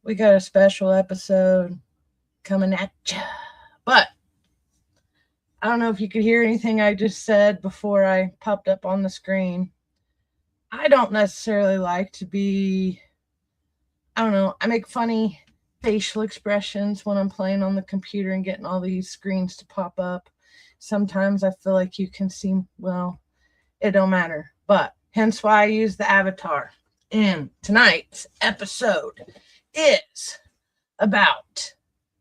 We got a special episode coming at you. But I don't know if you could hear anything I just said before I popped up on the screen. I don't necessarily like to be, I don't know, I make funny facial expressions when I'm playing on the computer and getting all these screens to pop up. Sometimes I feel like you can see, well, it don't matter. But hence why I use the avatar. And tonight's episode is about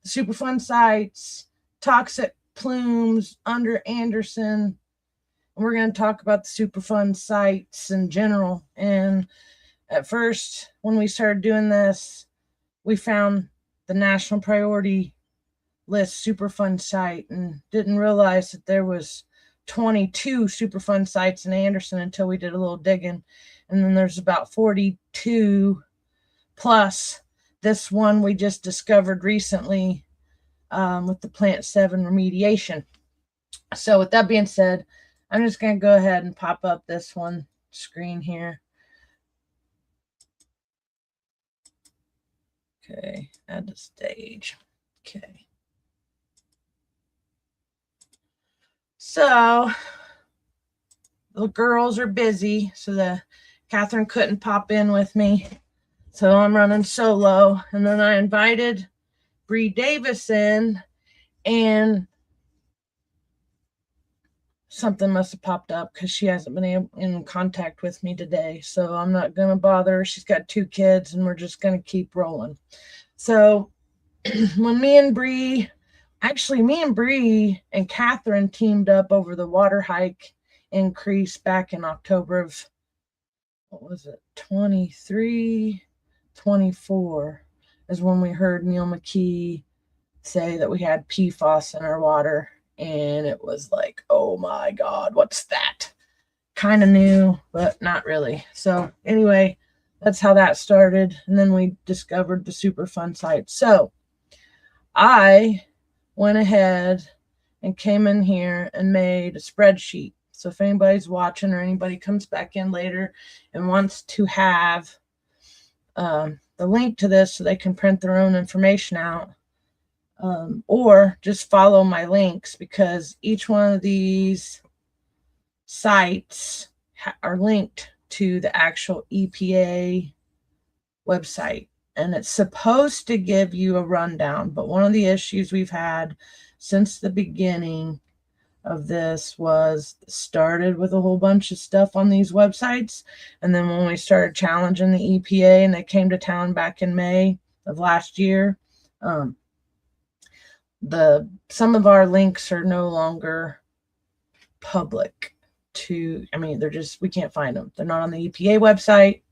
the Superfund sites, toxic plumes under Anderson. And we're going to talk about the Superfund sites in general. And at first, when we started doing this, we found the national priority list Superfund site and didn't realize that there was 22 Superfund sites in Anderson until we did a little digging. And then there's about 42 plus this one we just discovered recently with the Plant 7 remediation. So with that being said, I'm just going to go ahead and pop up this one screen here. Okay, add the stage. Okay. So the girls are busy, so Catherine couldn't pop in with me. So I'm running solo. And then I invited Bree Davis in, and something must have popped up because she hasn't been in contact with me today. So I'm not going to bother. She's got 2 kids, and we're just going to keep rolling. So when me and Bree and Catherine teamed up over the water hike increase back in October of, what was it, 23, 24 is when we heard Neil McKee say that we had PFAS in our water. And it was like, oh my God, what's that? Kind of new, but not really. So anyway, that's how that started. And then we discovered the Superfund site. So I went ahead and came in here and made a spreadsheet. So if anybody's watching or anybody comes back in later and wants to have the link to this so they can print their own information out, or just follow my links, because each one of these sites are linked to the actual EPA website. And it's supposed to give you a rundown. But one of the issues we've had since the beginning of this was started with a whole bunch of stuff on these websites. And then when we started challenging the EPA and they came to town back in May of last year, some of our links are no longer public to, I mean, they're just, we can't find them. They're not on the EPA website.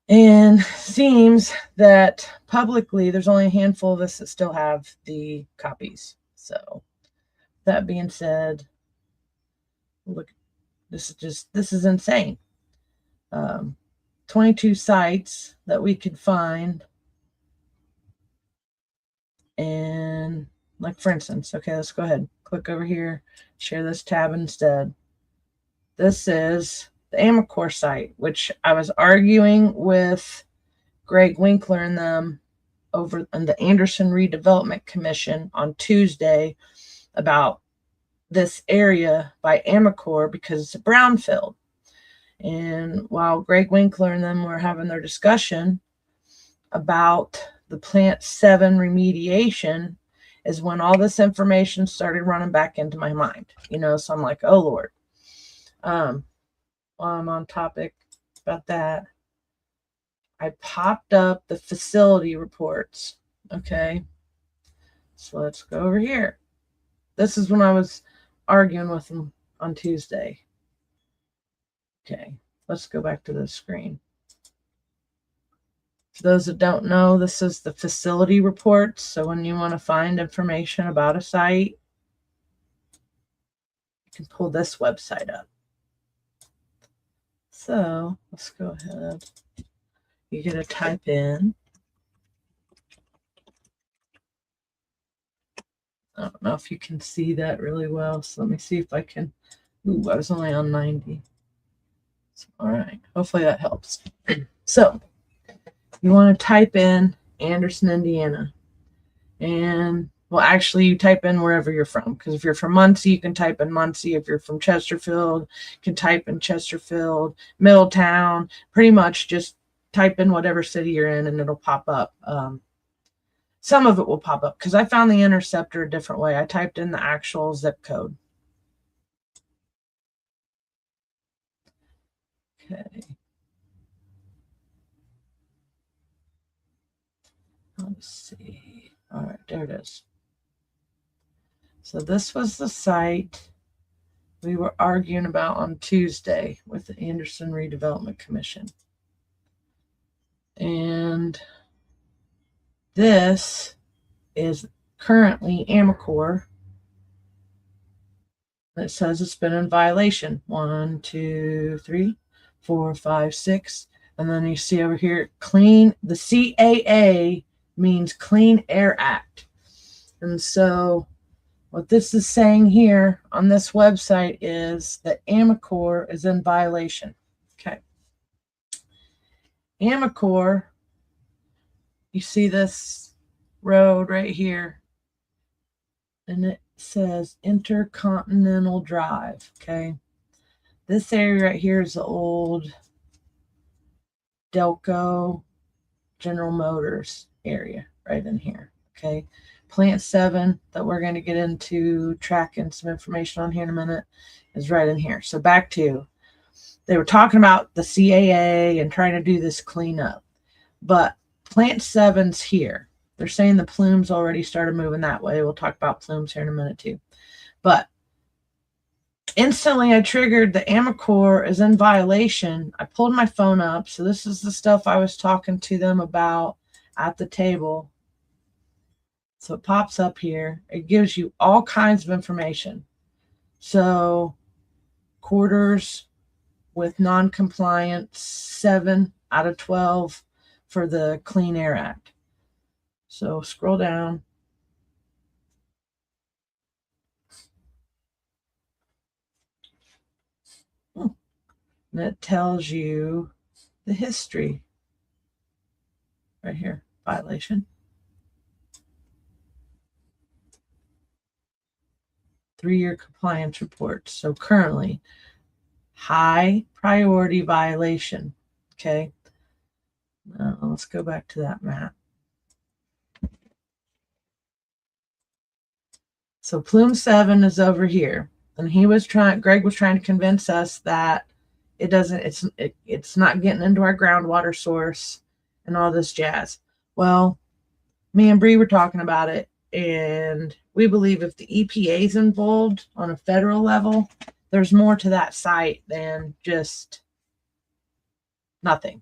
And seems that publicly there's only a handful of us that still have the copies. So that being said, look, this is insane. 22 sites that we could find. And like, for instance, okay, let's go ahead, click over here, share this tab instead. This is the Amacor site, which I was arguing with Greg Winkler and them over in the Anderson Redevelopment Commission on Tuesday about this area by Amacor because it's a brownfield. And while Greg Winkler and them were having their discussion about the Plant 7 remediation is when all this information started running back into my mind, so I'm like, oh Lord. While I'm on topic about that, I popped up the facility reports. Okay, so let's go over here. This is when I was arguing with them on Tuesday. Okay, let's go back to the screen. For those that don't know, this is the facility reports. So when you want to find information about a site, you can pull this website up. So let's go ahead. You're going to type in. I don't know if you can see that really well. So let me see if I can. Ooh, I was only on 90. So, all right. Hopefully that helps. So you want to type in Anderson, Indiana. And, well, actually, you type in wherever you're from. Because if you're from Muncie, you can type in Muncie. If you're from Chesterfield, you can type in Chesterfield, Middletown. Pretty much just type in whatever city you're in, and it'll pop up. Some of it will pop up because I found the interceptor a different way. I typed in the actual zip code. Okay. Let's see. All right, there it is. So this was the site we were arguing about on Tuesday with the Anderson Redevelopment Commission. And this is currently Amacor. It says it's been in violation. 1, 2, 3, 4, 5, 6. And then you see over here, clean. The CAA means Clean Air Act. And so what this is saying here on this website is that Amacor is in violation. Okay. Amacor, you see this road right here, and it says Intercontinental Drive. Okay. This area right here is the old Delco General Motors area right in here. Okay. Plant 7 that we're going to get into tracking some information on here in a minute is right in here. So back to, they were talking about the CAA and trying to do this cleanup, but Plant 7's here. They're saying the Plumes already started moving that way. We'll talk about Plumes here in a minute too. But instantly I triggered the Amacor is in violation. I pulled my phone up. So this is the stuff I was talking to them about at the table. So it pops up here. It gives you all kinds of information. So quarters with non-compliance, 7 out of 12 for the Clean Air Act. So scroll down. And it tells you the history right here. Violation. 3-year compliance report. So currently, high priority violation. Okay. Now let's go back to that map. So Plume 7 is over here, and Greg was trying to convince us that it's not getting into our groundwater source and all this jazz. Well, me and Bree were talking about it, and we believe if the EPA is involved on a federal level, there's more to that site than just nothing.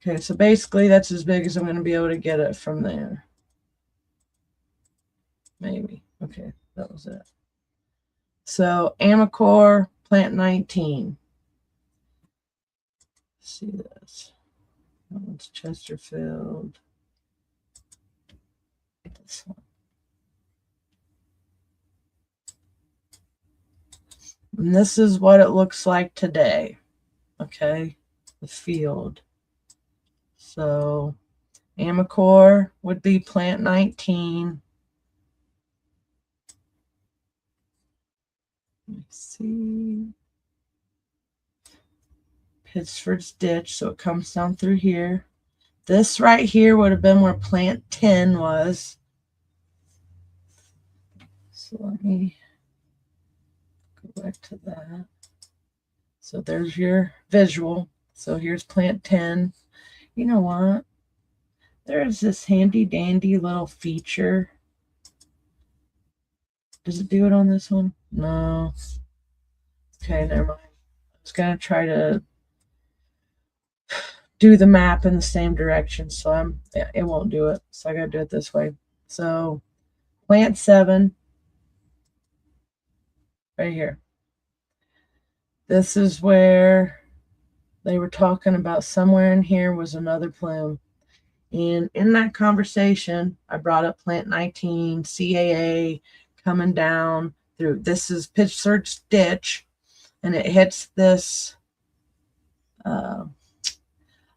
Okay, so basically that's as big as I'm going to be able to get it from there. Maybe. Okay, that was it. So Amacor, plant 19. Let's see this. That one's Chesterfield. This one. And this is what it looks like today. Okay, the field. So Amacor would be plant 19. Let's see. Pittsford's ditch, so it comes down through here. This right here would have been where plant 10 was. So let me go back to that. So there's your visual. So here's plant 10. You know what? There's this handy dandy little feature. Does it do it on this one? No. Okay, never mind. I was going to try to do the map in the same direction, so it won't do it. So I got to do it this way. So plant 7 right here. This is where they were talking about somewhere in here was another plume. And in that conversation, I brought up plant 19, CAA coming down through. This is Pittsford's ditch, and it hits this.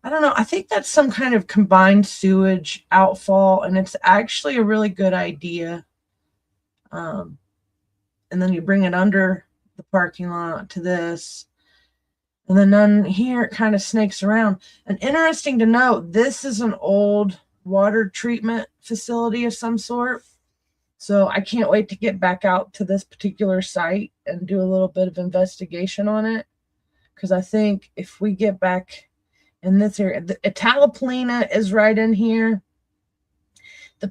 I don't know. I think that's some kind of combined sewage outfall, and it's actually a really good idea. And then you bring it under the parking lot to this. And then on here, it kind of snakes around. And interesting to note, this is an old water treatment facility of some sort. So I can't wait to get back out to this particular site and do a little bit of investigation on it. Because I think if we get back in this area, the Italopolina is right in here. The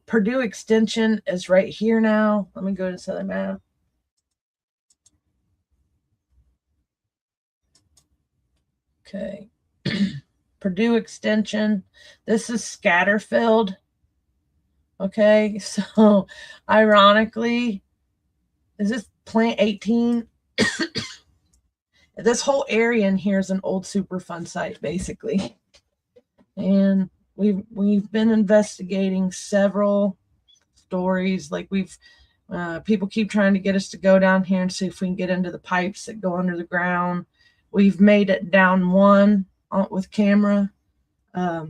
Purdue extension is right here now. Let me go to this other map. Okay. Purdue extension. This is Scatterfield. Okay, so ironically, is this plant 18? This whole area in here is an old Superfund site, basically. And we've been investigating several stories. Like people keep trying to get us to go down here and see if we can get into the pipes that go under the ground. We've made it down one with camera. That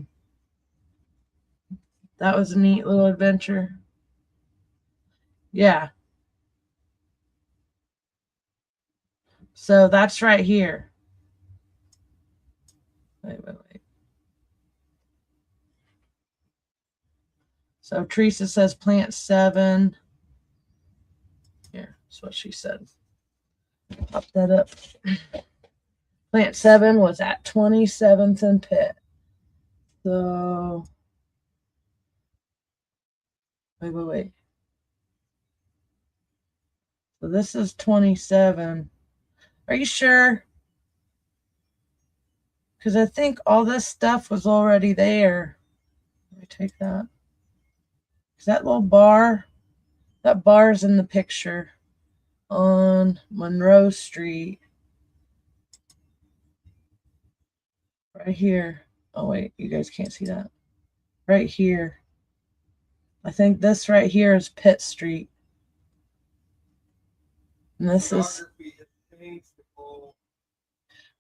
was a neat little adventure. Yeah. So that's right here. Wait. So Teresa says plant 7. Here, that's what she said. Pop that up. Plant 7 was at 27th and Pitt. So, wait. So this is 27. Are you sure? Because I think all this stuff was already there. Let me take that. Is that little bar? That bar's in the picture on Monroe Street. Right here. Oh, wait, you guys can't see that. Right here. I think this right here is Pitt Street. And this is...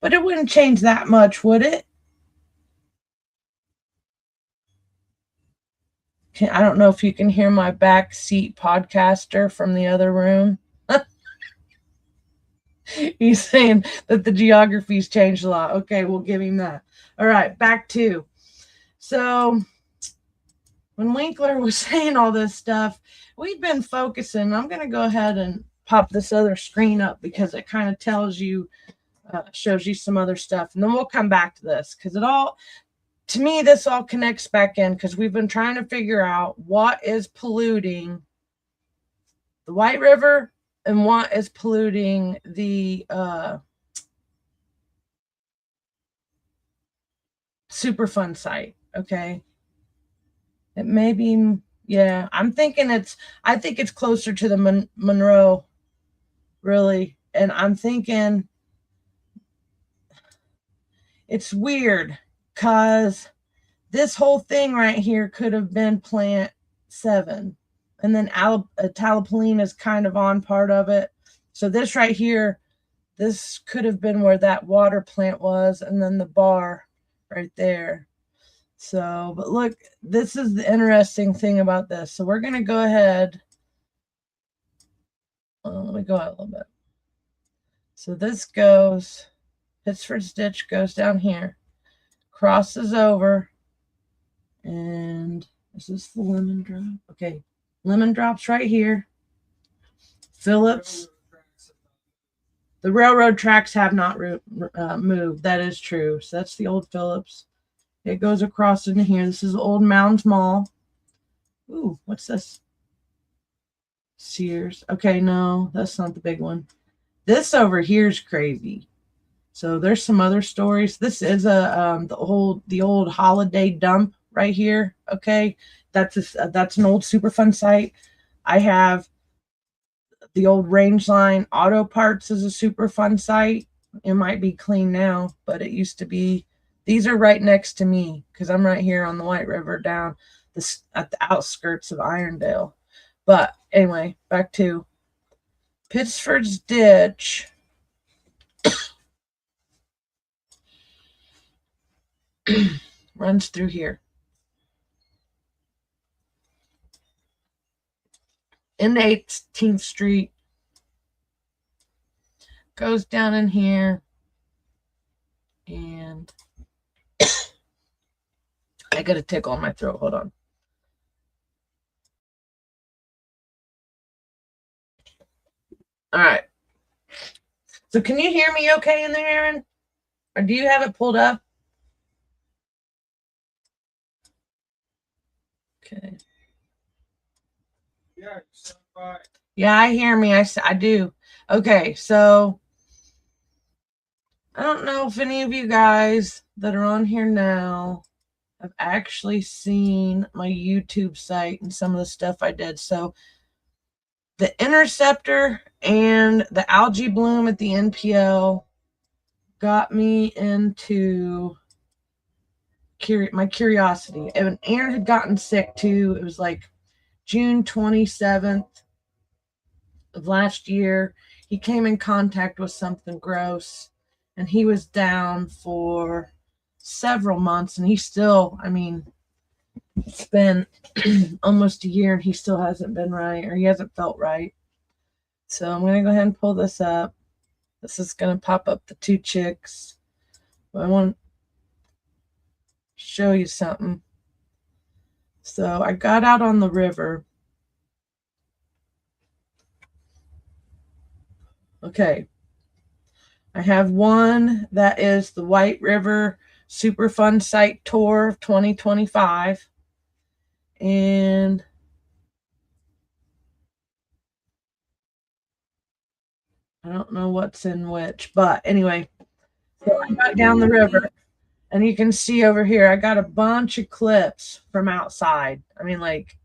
But it wouldn't change that much, would it? I don't know if you can hear my backseat podcaster from the other room. He's saying that the geography's changed a lot. Okay, we'll give him that. All right, back to. So when Winkler was saying all this stuff, we've been focusing. I'm going to go ahead and pop this other screen up because it kind of tells you, shows you some other stuff. And then we'll come back to this because it all, to me, this all connects back in because we've been trying to figure out what is polluting the White River and what is polluting the Superfund site. Okay. It may be, yeah, I think it's closer to the Monroe, really. And I'm thinking it's weird because this whole thing right here could have been plant 7. And then Talapoline is kind of on part of it. So this right here, this could have been where that water plant was, and then the bar right there. So, but look, this is the interesting thing about this. So we're going to go ahead. Let me go out a little bit. So this goes, Pittsford's ditch goes down here, crosses over, and is this the lemon drop? Okay, lemon drops right here. Phillips. The railroad tracks have not moved. That is true. So that's the old Phillips. It goes across into here. This is Old Mounds Mall. Ooh, what's this? Sears. Okay, no, that's not the big one. This over here is crazy. So there's some other stories. This is the old Holiday dump right here. Okay, that's an old Superfund site. I have the old Range Line Auto Parts is a Superfund site. It might be clean now, but it used to be. These are right next to me because I'm right here on the White River down at the outskirts of Irondale. But anyway, back to Pittsford's ditch. Runs through here. In 18th Street. Goes down in here. And I got a tickle in my throat. Hold on. All right. So can you hear me okay in there, Aaron? Or do you have it pulled up? Okay. Yeah, I hear me. I do. Okay, so I don't know if any of you guys that are on here now have actually seen my YouTube site and some of the stuff I did. So the interceptor and the algae bloom at the NPL got me into my curiosity. And Aaron had gotten sick too. It was like June 27th of last year. He came in contact with something gross, and he was down for several months, and he still, I mean, it's been almost a year and he still hasn't been right, or he hasn't felt right. So I'm going to go ahead and pull this up. This is going to pop up the 2 chicks. But I want to show you something. So I got out on the river. Okay. I have one that is the White River Superfund Site Tour 2025. And I don't know what's in which, but anyway, so I got down the river, and you can see over here, I got a bunch of clips from outside. I mean, like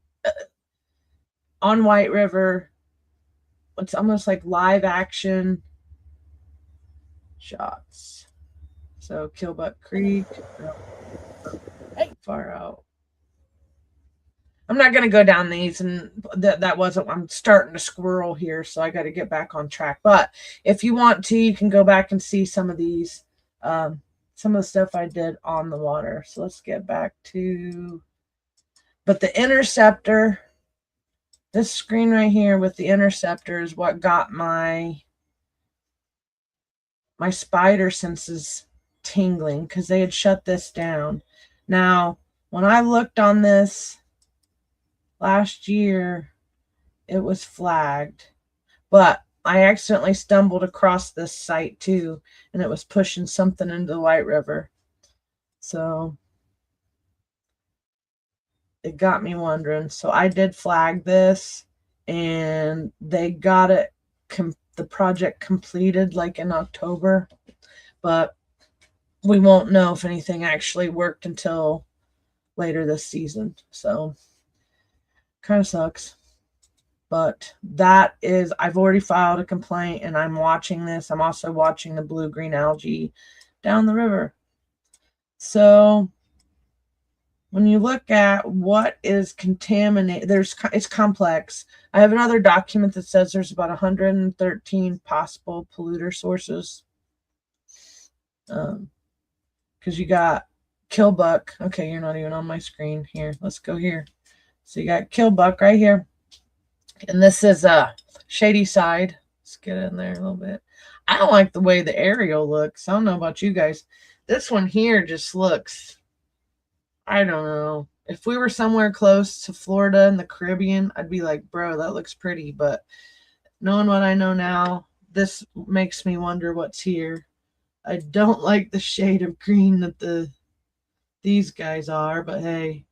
on White River, it's almost like live action shots. So Killbuck Creek, far out. I'm not going to go down these, and that wasn't, I'm starting to squirrel here, so I got to get back on track. But if you want to, you can go back and see some of these, some of the stuff I did on the water. So let's get back to, but the interceptor, this screen right here with the interceptor is what got my spider senses tingling, because they had shut this down. Now, when I looked on this last year, it was flagged, but I accidentally stumbled across this site too, and it was pushing something into the White River. So it got me wondering. So I did flag this, and they got it, the project completed like in October, but we won't know if anything actually worked until later this season. So kind of sucks. But that is, I've already filed a complaint and I'm watching this. I'm also watching the blue-green algae down the river. So when you look at what is contaminated, it's complex. I have another document that says there's about 113 possible polluter sources. Because you got killbuck. Okay, you're not even on my screen. Here, let's go here. So you got killbuck right here. And this is a shady side. Let's get in there a little bit. I don't like the way the aerial looks. I don't know about you guys. This one here just looks, I don't know. If we were somewhere close to Florida and the Caribbean, I'd be like, bro, that looks pretty. But knowing what I know now, this makes me wonder what's here. I don't like the shade of green that these guys are, but hey,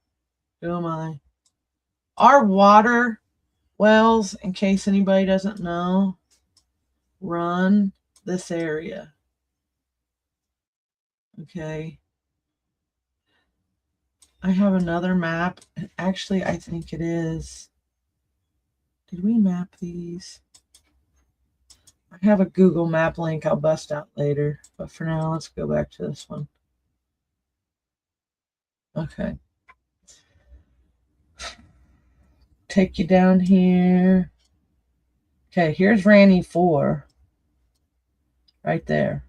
who am I? Our water wells, in case anybody doesn't know, run this area. Okay. I have another map. Actually, I think it is. Did we map these? I have a Google map link I'll bust out later. But for now, let's go back to this one. Okay. Take you down here. Okay, here's Ranny 4. Right there.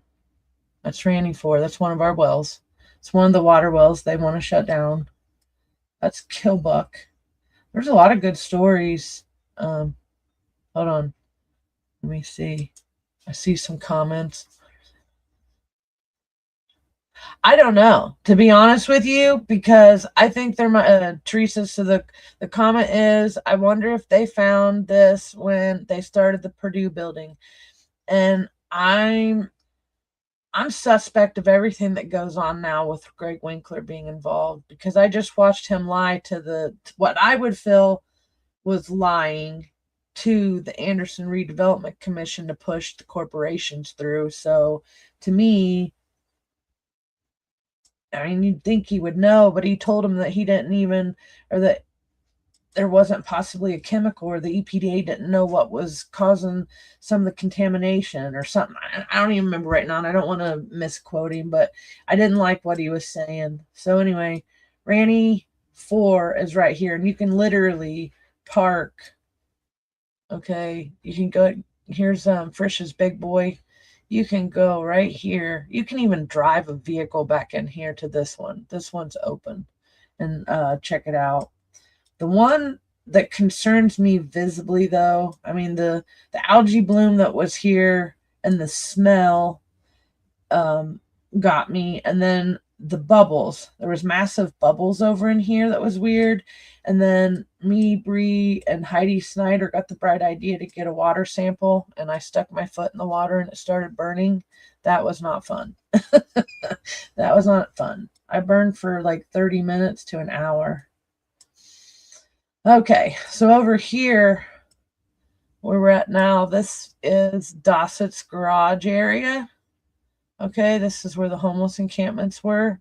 That's Ranny 4. That's one of our wells. It's one of the water wells they want to shut down. That's Killbuck. There's a lot of good stories. Hold on. Let me see. I see some comments. I don't know, to be honest with you, because I think there might, Teresa, so the comment is, I wonder if they found this when they started the Purdue building. And I'm suspect of everything that goes on now with Greg Winkler being involved, because I just watched him lie to what I would feel was lying to the Anderson Redevelopment Commission to push the corporations through. So to me, I mean, you'd think he would know, but he told him that he didn't even, or that there wasn't possibly a chemical, or the EPA didn't know what was causing some of the contamination or something. I don't even remember right now, and I don't want to misquote him, but I didn't like what he was saying. So anyway, Ranny 4 is right here, and you can literally park. Okay, you can go, here's Frisch's Big Boy. You can go right here. You can even drive a vehicle back in here to this one. This one's open, and check it out. The one that concerns me visibly, though, I mean, the algae bloom that was here and the smell got me. And then the bubbles. There was massive bubbles over in here that was weird. And then me, Bree, and Heidi Snyder got the bright idea to get a water sample, and I stuck my foot in the water and it started burning. That was not fun. That was not fun. I burned for like 30 minutes to an hour. Okay, so over here, where we're at now, this is Dossett's garage area. Okay, this is where the homeless encampments were.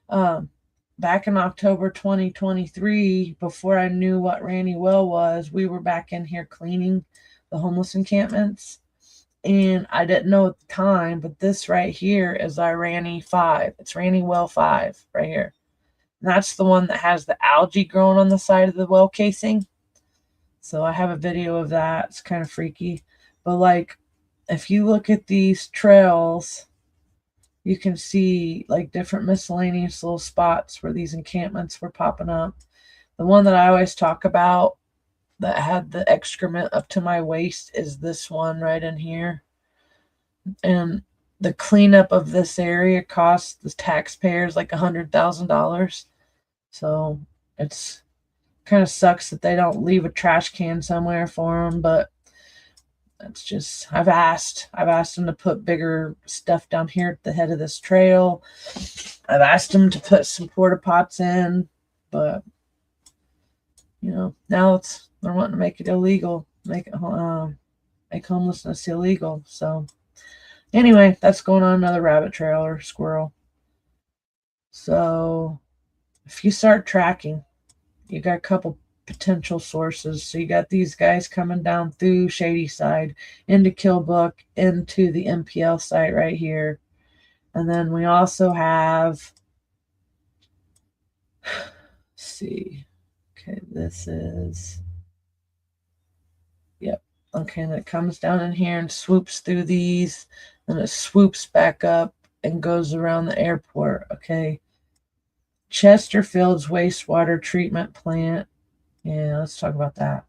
Back in October 2023, before I knew what Ranny Well was, we were back in here cleaning the homeless encampments. And I didn't know at the time, but this right here is our Ranny 5. It's Ranny Well 5 right here. And that's the one that has the algae growing on the side of the well casing. So I have a video of that. It's kind of freaky. But like, if you look at these trails, you can see like different miscellaneous little spots where these encampments were popping up. The one that I always talk about that had the excrement up to my waist is this one right in here. And the cleanup of this area costs the taxpayers like $100,000. So it's kind of sucks that they don't leave a trash can somewhere for them, but that's just, I've asked them to put bigger stuff down here at the head of this trail. I've asked them to put some porta pots in, but you know, now they're wanting to make it illegal, make homelessness illegal. So anyway, that's going on another rabbit trail or squirrel. So if you start tracking, you got a couple potential sources. So you got these guys coming down through Shady Side into Killbrook into the MPL site right here. And then we also have, let's see, okay, this is, yep, okay, and it comes down in here and swoops through these, and it swoops back up and goes around the airport, okay. Chesterfield's wastewater treatment plant. Yeah, let's talk about that.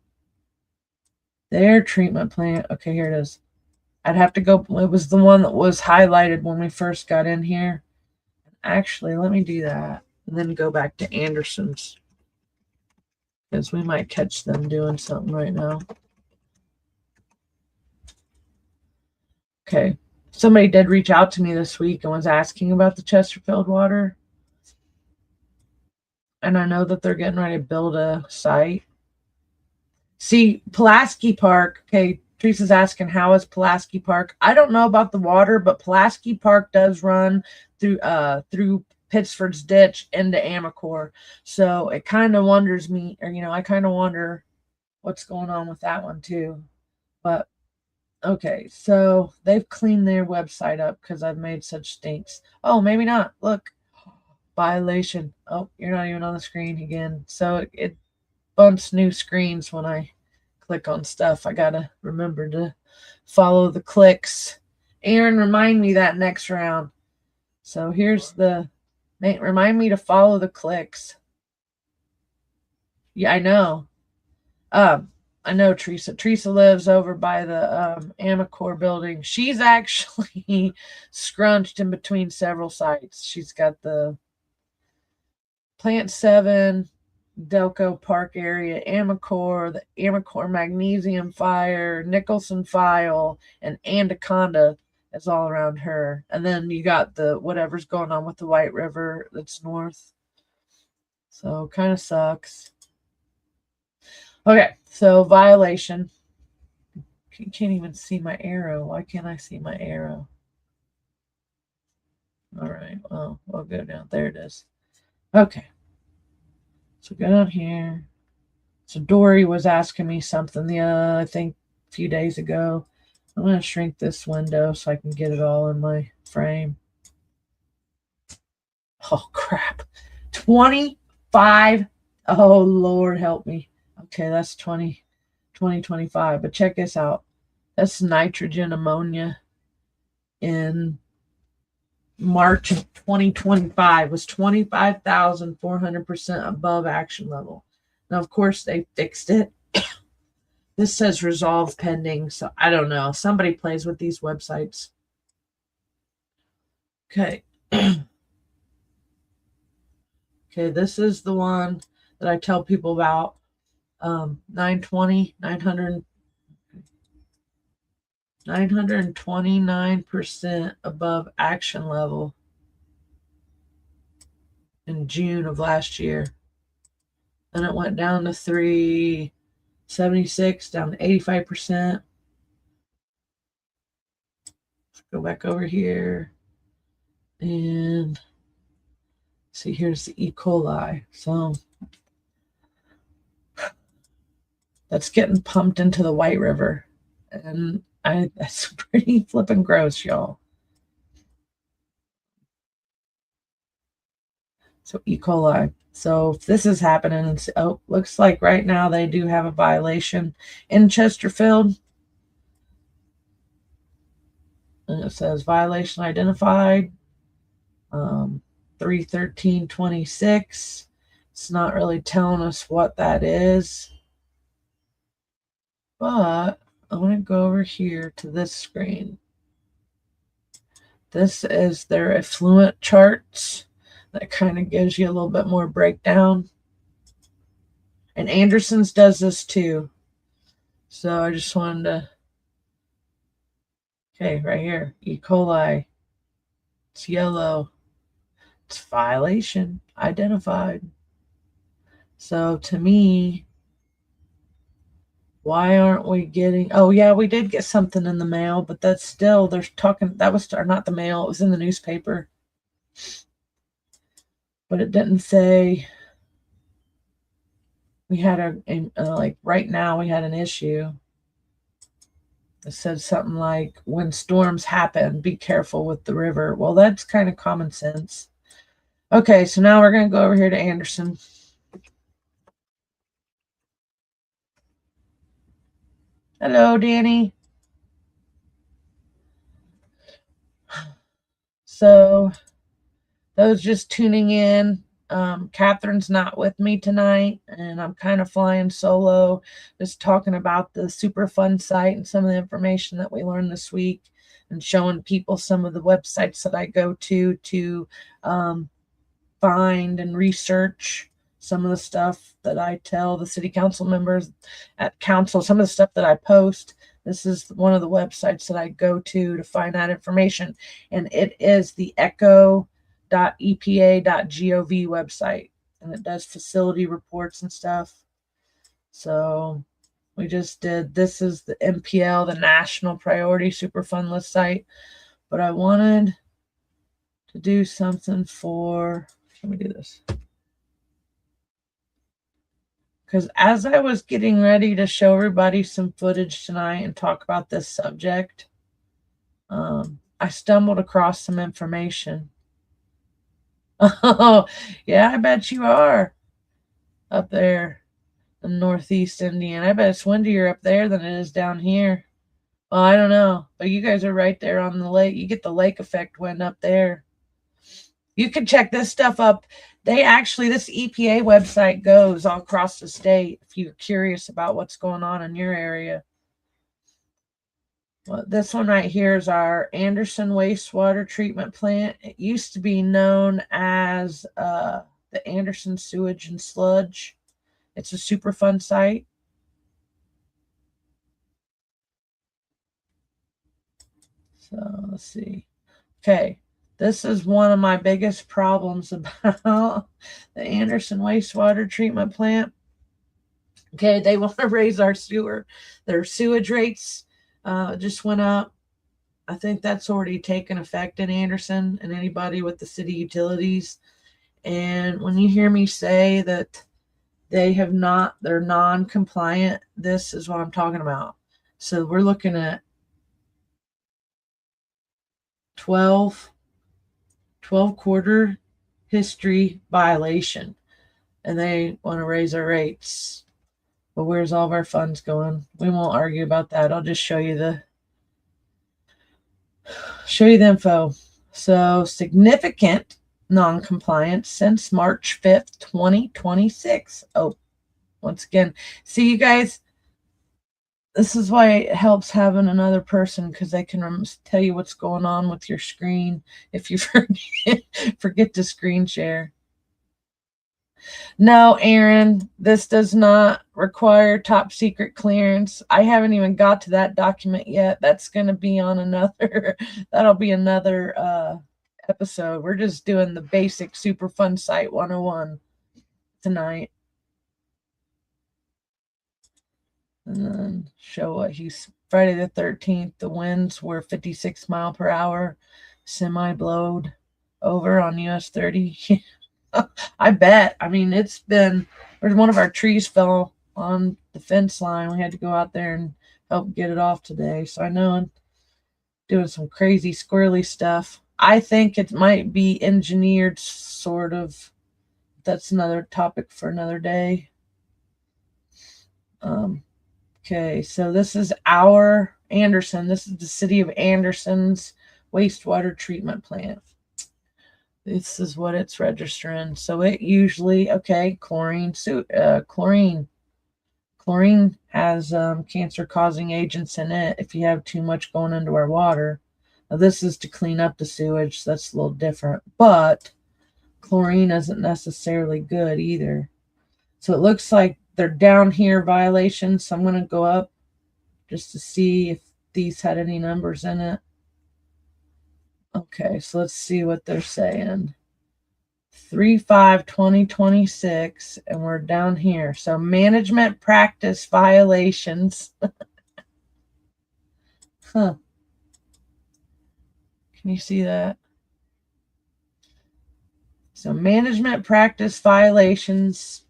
Their treatment plant. Okay, here it is. I'd have to go. It was the one that was highlighted when we first got in here. Actually, let me do that and then go back to Anderson's, because we might catch them doing something right now. Okay. Somebody did reach out to me this week and was asking about the Chesterfield water. And I know that they're getting ready to build a site. See, Pulaski Park, okay, Teresa's asking, how is Pulaski Park? I don't know about the water, but Pulaski Park does run through Pittsford's Ditch into Amacor. So it kind of wonders me, or, I kind of wonder what's going on with that one too. But okay, so they've cleaned their website up because I've made such stinks. Oh, maybe not. Look, violation. Oh, you're not even on the screen again. So it bumps new screens when I click on stuff. I gotta remember to follow the clicks. Aaron, remind me that next round. So here's the, remind me to follow the clicks. Yeah, I know. I know Teresa. Teresa lives over by the Amacor building. She's actually scrunched in between several sites. She's got the Plant 7, Delco Park area, Amacor, the Amacor Magnesium Fire, Nicholson File, and Anaconda is all around her. And then you got the whatever's going on with the White River that's north. So kind of sucks. Okay, so violation. You can't even see my arrow. Why can't I see my arrow? All right, well, we'll go down. There it is. Okay. So go down here. So Dory was asking me something I think a few days ago. I'm going to shrink this window so I can get it all in my frame. Oh, crap. 25. Oh, Lord, help me. Okay, that's 2025. But check this out. That's nitrogen ammonia in March of 2025 was 25,400% above action level. Now, of course, they fixed it. This says resolve pending, so I don't know. Somebody plays with these websites. Okay. Okay, this is the one that I tell people about. 929% above action level in June of last year. Then it went down to 376, down to 85%. Let's go back over here and see, here's the E. coli. So that's getting pumped into the White River. And that's pretty flippin' gross, y'all. So E. coli. So if this is happening, looks like right now they do have a violation in Chesterfield. And it says violation identified, 31326. It's not really telling us what that is. But I'm going to go over here to this screen. This is their effluent charts. That kind of gives you a little bit more breakdown. And Anderson's does this too. So I just wanted to, okay, right here, E. coli. It's yellow. It's violation identified. So to me, why aren't we getting, oh yeah, we did get something in the mail, but that's still, they're talking, that was not the mail, it was in the newspaper. but it didn't say we had like right now we had an issue. It said something like, when storms happen, be careful with the river. Well, that's kind of common sense. Okay, so now we're going to go over here to Anderson. Hello, Danny. So those just tuning in, Catherine's not with me tonight, and I'm kind of flying solo, just talking about the Superfund site and some of the information that we learned this week, and showing people some of the websites that I go to find and research some of the stuff that I tell the city council members at council, some of the stuff that I post. This is one of the websites that I go to find that information, and it is the echo.epa.gov website, and it does facility reports and stuff. So we just did, this is the MPL, the National Priority Superfund List site, but I wanted to do something for, let me do this. Because as I was getting ready to show everybody some footage tonight and talk about this subject, I stumbled across some information. Oh, yeah, I bet you are up there in Northeast Indiana. I bet it's windier up there than it is down here. Well, I don't know, but you guys are right there on the lake. You get the lake effect wind up there. You can check this stuff up. They actually, this EPA website goes all across the state if you're curious about what's going on in your area. Well, this one right here is our Anderson wastewater treatment plant. It used to be known as the Anderson Sewage and Sludge. It's a Superfund site. So let's see. Okay. This is one of my biggest problems about the Anderson wastewater treatment plant. Okay, they want to raise their sewage rates just went up. I think that's already taken effect in Anderson and anybody with the city utilities. And when you hear me say that they're non-compliant, this is what I'm talking about. So we're looking at 12 quarter history violation, and they want to raise our rates. But where's all of our funds going? We won't argue about that. I'll just show you the info. So significant non-compliance since March 5th, 2026. Oh, once again, see you guys, this is why it helps having another person, because they can tell you what's going on with your screen if you forget to screen share. No, Aaron, this does not require top secret clearance. I haven't even got to that document yet. That's going to be on another, that'll be another episode. We're just doing the basic Superfund Site 101 tonight. And then show what he's, Friday the 13th, the winds were 56 mile per hour, semi blowed over on US 30. I bet. I mean, it's been, one of our trees fell on the fence line. We had to go out there and help get it off today. So I know I'm doing some crazy squirrely stuff. I think it might be engineered, sort of. That's another topic for another day. Okay, so this is our Anderson. This is the city of Anderson's wastewater treatment plant. This is what it's registering. So it usually, okay, chlorine has cancer-causing agents in it if you have too much going into our water. Now, this is to clean up the sewage. So that's a little different. But chlorine isn't necessarily good either. So it looks like they're down here violations. So I'm going to go up just to see if these had any numbers in it. Okay, so let's see what they're saying. 3/5/2026, and we're down here. So management practice violations. Huh. Can you see that? So management practice violations,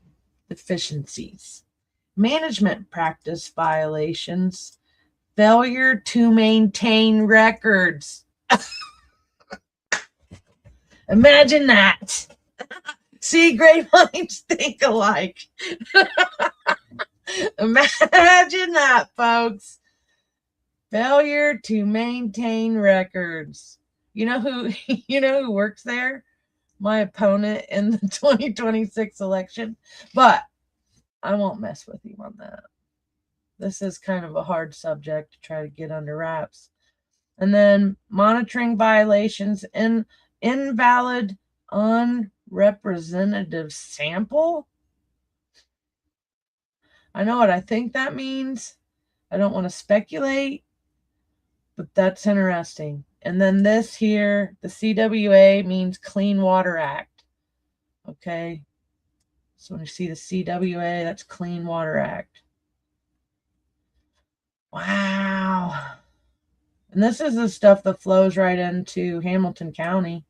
deficiencies. Management practice violations, failure to maintain records. Imagine that. See, great minds think alike. Imagine that, folks. Failure to maintain records. You know who works there? My opponent in the 2026 election. But I won't mess with him on that. This is kind of a hard subject to try to get under wraps. And then monitoring violations and invalid unrepresentative sample. I know what I think that means. I don't want to speculate, but that's interesting. And then this here, the CWA means Clean Water Act. Okay. So when you see the CWA, that's Clean Water Act. Wow. And this is the stuff that flows right into Hamilton County.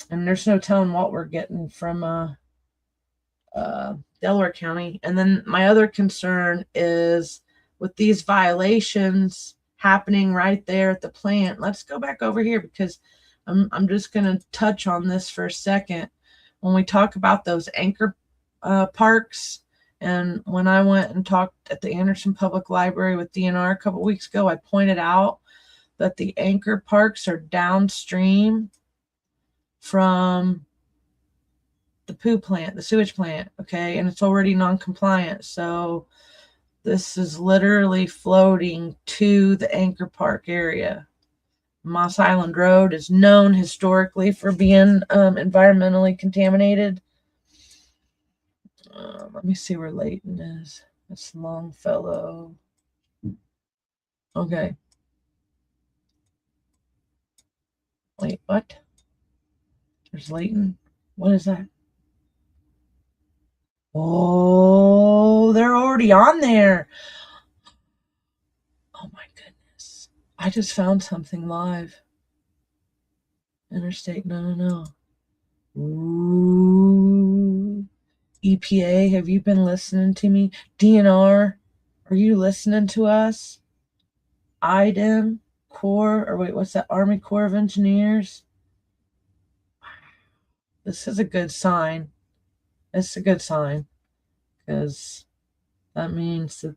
And there's no telling what we're getting from Delaware County. And then my other concern is with these violations happening right there at the plant. Let's go back over here because I'm just going to touch on this for a second. When we talk about those anchor parks, and when I went and talked at the Anderson Public Library with DNR a couple weeks ago, I pointed out that the anchor parks are downstream from the poo plant, the sewage plant, okay? And it's already non-compliant. So this is literally floating to the anchor park area. Moss Island Road is known historically for being environmentally contaminated. Let me see where Layton is. That's Longfellow. Okay. Wait, what? There's Layton. What is that? Oh, they're already on there. Oh my goodness. I just found something live. Interstate, no. Ooh. EPA, have you been listening to me? DNR, are you listening to us? IDEM, Corps, or wait, what's that? Army Corps of Engineers. This is a good sign. It's a good sign because that means that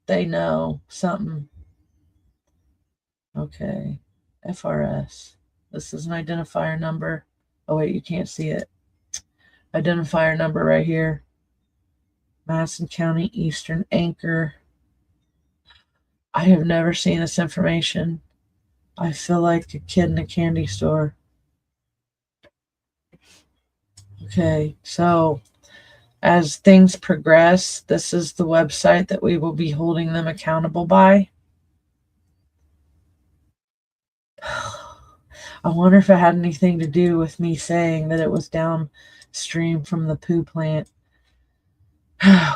they know something. Okay, FRS. This is an identifier number. Oh wait, you can't see it. Identifier number right here. Madison County Eastern Anchor. I have never seen this information. I feel like a kid in a candy store. Okay, so as things progress, this is the website that we will be holding them accountable by. I wonder if it had anything to do with me saying that it was downstream from the poo plant.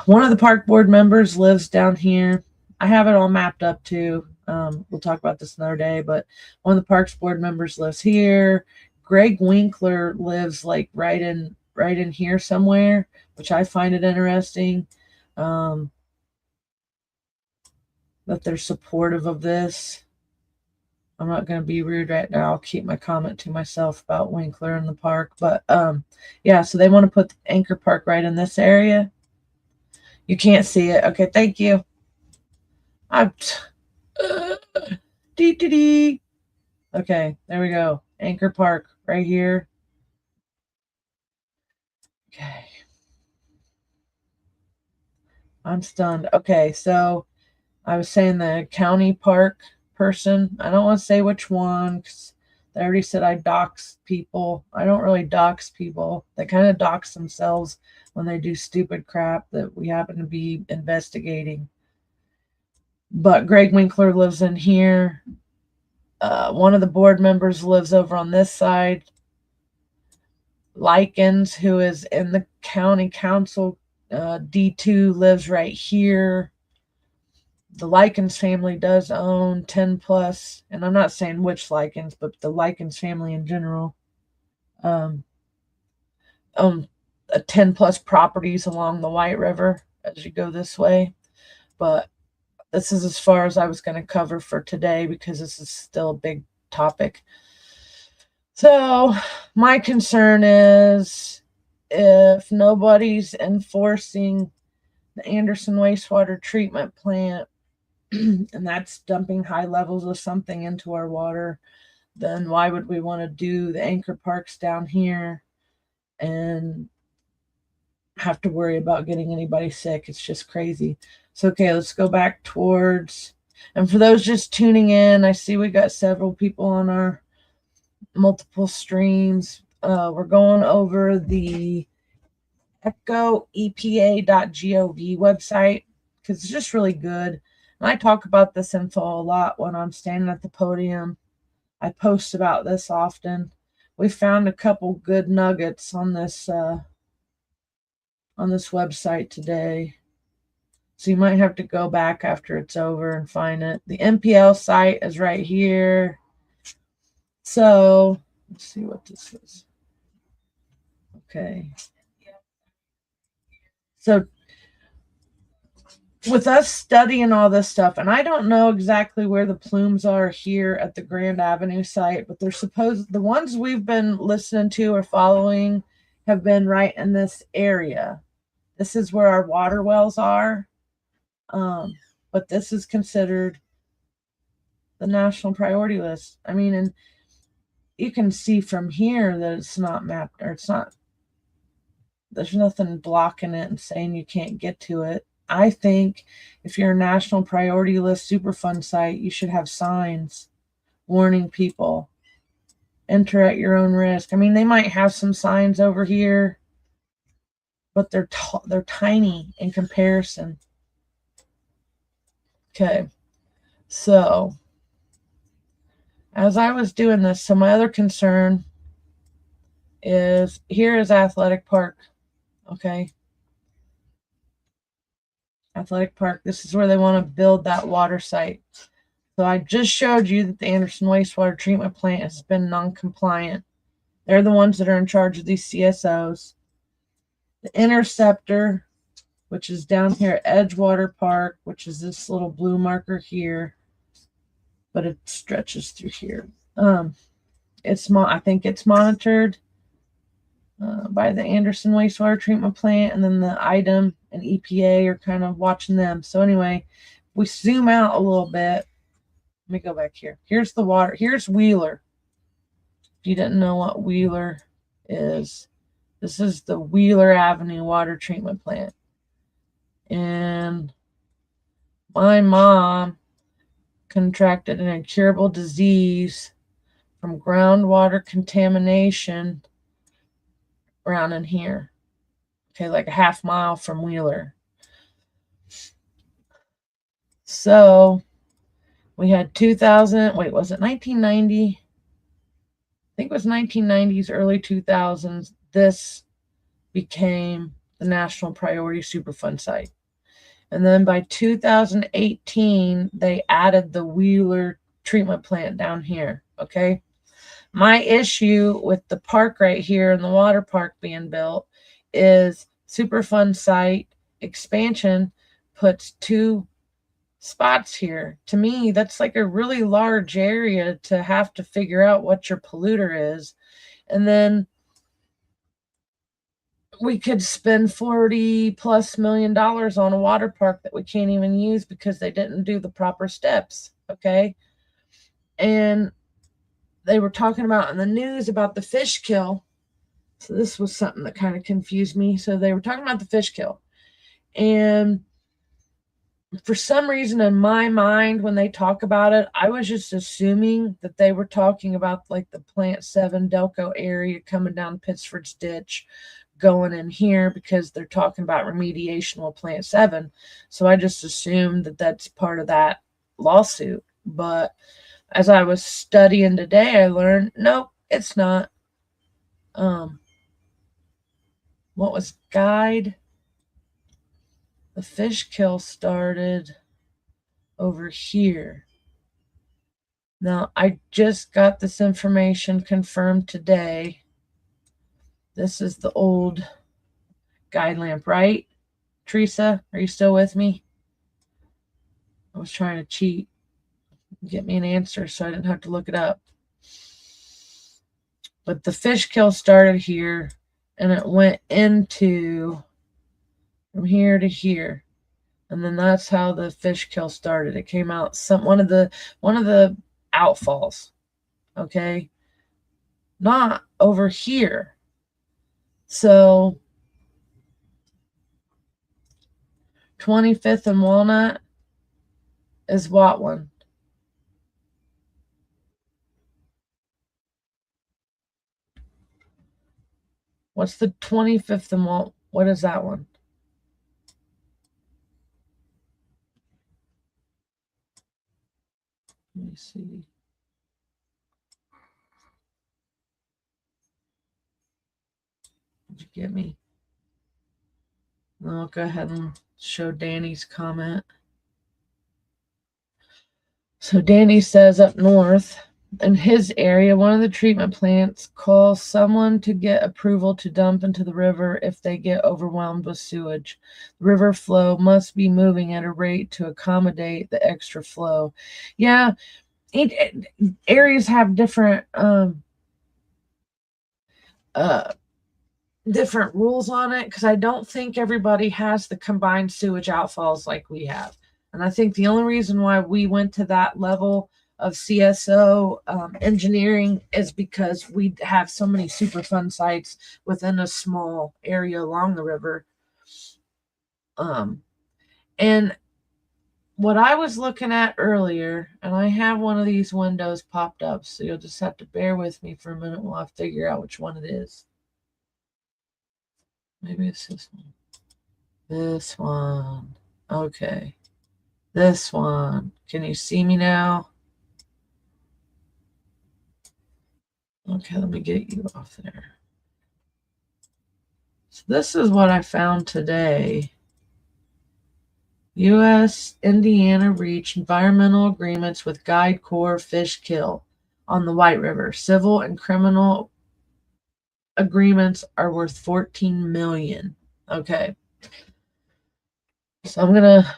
One of the park board members lives down here. I have it all mapped up too. We'll talk about this another day, but one of the parks board members lives here. Greg Winkler lives like right in here somewhere, which I find it interesting that they're supportive of this. I'm not going to be rude right now. I'll keep my comment to myself about Winkler in the park. But yeah, so they want to put the anchor park right in this area. You can't see it. Okay, thank you. Okay, there we go. Anchor park right here. Okay. I'm stunned. Okay, so I was saying the county park person. I don't want to say which one because they already said I dox people. I don't really dox people. They kind of dox themselves when they do stupid crap that we happen to be investigating. But Greg Winkler lives in here. One of the board members lives over on this side. Likens, who is in the county council, D2, lives right here. The Likens family does own 10 plus, and I'm not saying which Likens, but the Likens family in general. um, own 10 plus properties along the White River as you go this way. But this is as far as I was going to cover for today because this is still a big topic. So my concern is if nobody's enforcing the Anderson wastewater treatment plant, and that's dumping high levels of something into our water, then why would we want to do the anchor parks down here and have to worry about getting anybody sick? It's just crazy. So, okay, let's go back towards, and for those just tuning in, I see we got several people on our multiple streams. We're going over the ecoepa.gov website because it's just really good. And I talk about this info a lot when I'm standing at the podium. I post about this often. We found a couple good nuggets on this website today. So you might have to go back after it's over and find it. The MPL site is right here. So let's see what this is. Okay. So with us studying all this stuff, and I don't know exactly where the plumes are here at the Grand Avenue site, but they're supposed, the ones we've been listening to or following have been right in this area. This is where our water wells are. But this is considered the national priority list. I mean, and you can see from here that it's not mapped, or it's not, there's nothing blocking it and saying you can't get to it. I think if you're a national priority list Superfund site, you should have signs warning people, enter at your own risk. I mean, they might have some signs over here, but they're tiny in comparison. Okay, so as I was doing this, so my other concern is here is Athletic Park. Okay, Athletic Park. This is where they want to build that water site. So I just showed you that the Anderson wastewater treatment plant has been non-compliant. They're the ones that are in charge of these CSOs. The interceptor, which is down here at Edgewater Park, which is this little blue marker here, but it stretches through here. I think it's monitored by the Anderson wastewater treatment plant, and then the IDEM and EPA are kind of watching them. So anyway, we zoom out a little bit. Let me go back here. Here's the water. Here's Wheeler. If you didn't know what Wheeler is, this is the Wheeler Avenue water treatment plant. And my mom contracted an incurable disease from groundwater contamination around in here. Okay, like a half mile from Wheeler. So we had 2000, wait, was it 1990? I think it was 1990s, early 2000s. This became the National Priority Superfund site. And then by 2018, they added the Wheeler treatment plant down here. Okay. My issue with the park right here and the water park being built is Superfund site expansion puts 2 spots here. To me, that's like a really large area to have to figure out what your polluter is. And then we could spend $40+ million on a water park that we can't even use because they didn't do the proper steps. Okay. And they were talking about in the news about the fish kill. So this was something that kind of confused me. So they were talking about the fish kill. And for some reason in my mind, when they talk about it, I was just assuming that they were talking about like the Plant 7 Delco area coming down Pittsford's ditch, going in here because they're talking about remediation with Plant 7. So I just assumed that that's part of that lawsuit. But as I was studying today, I learned, nope, it's not. What was guide? The fish kill started over here. Now, I just got this information confirmed today. This is the old guide lamp, right? Teresa, are you still with me? I was trying to cheat, get me an answer so I didn't have to look it up. But the fish kill started here, and it went into from here to here, and then that's how the fish kill started. It came out one of the outfalls, okay, not over here. So 25th and Walnut is what one? What's the 25th and Walnut? What is that one? Let me see. Did you get me? I'll go ahead and show Danny's comment. So Danny says up north, in his area, one of the treatment plants calls someone to get approval to dump into the river if they get overwhelmed with sewage. The river flow must be moving at a rate to accommodate the extra flow. Yeah, areas have different different rules on it, because I don't think everybody has the combined sewage outfalls like we have. And I think the only reason why we went to that level of CSO engineering is because we have so many Superfund sites within a small area along the river. And what I was looking at earlier, and I have one of these windows popped up, so you'll just have to bear with me for a minute while I figure out which one it is. Maybe it's this one. This one. Okay. This one. Can you see me now? Okay, let me get you off there. So this is what I found today. U.S. Indiana reached environmental agreements with Guide Corps fish kill on the White River. Civil and criminal agreements are worth $14 million. Okay. So I'm going to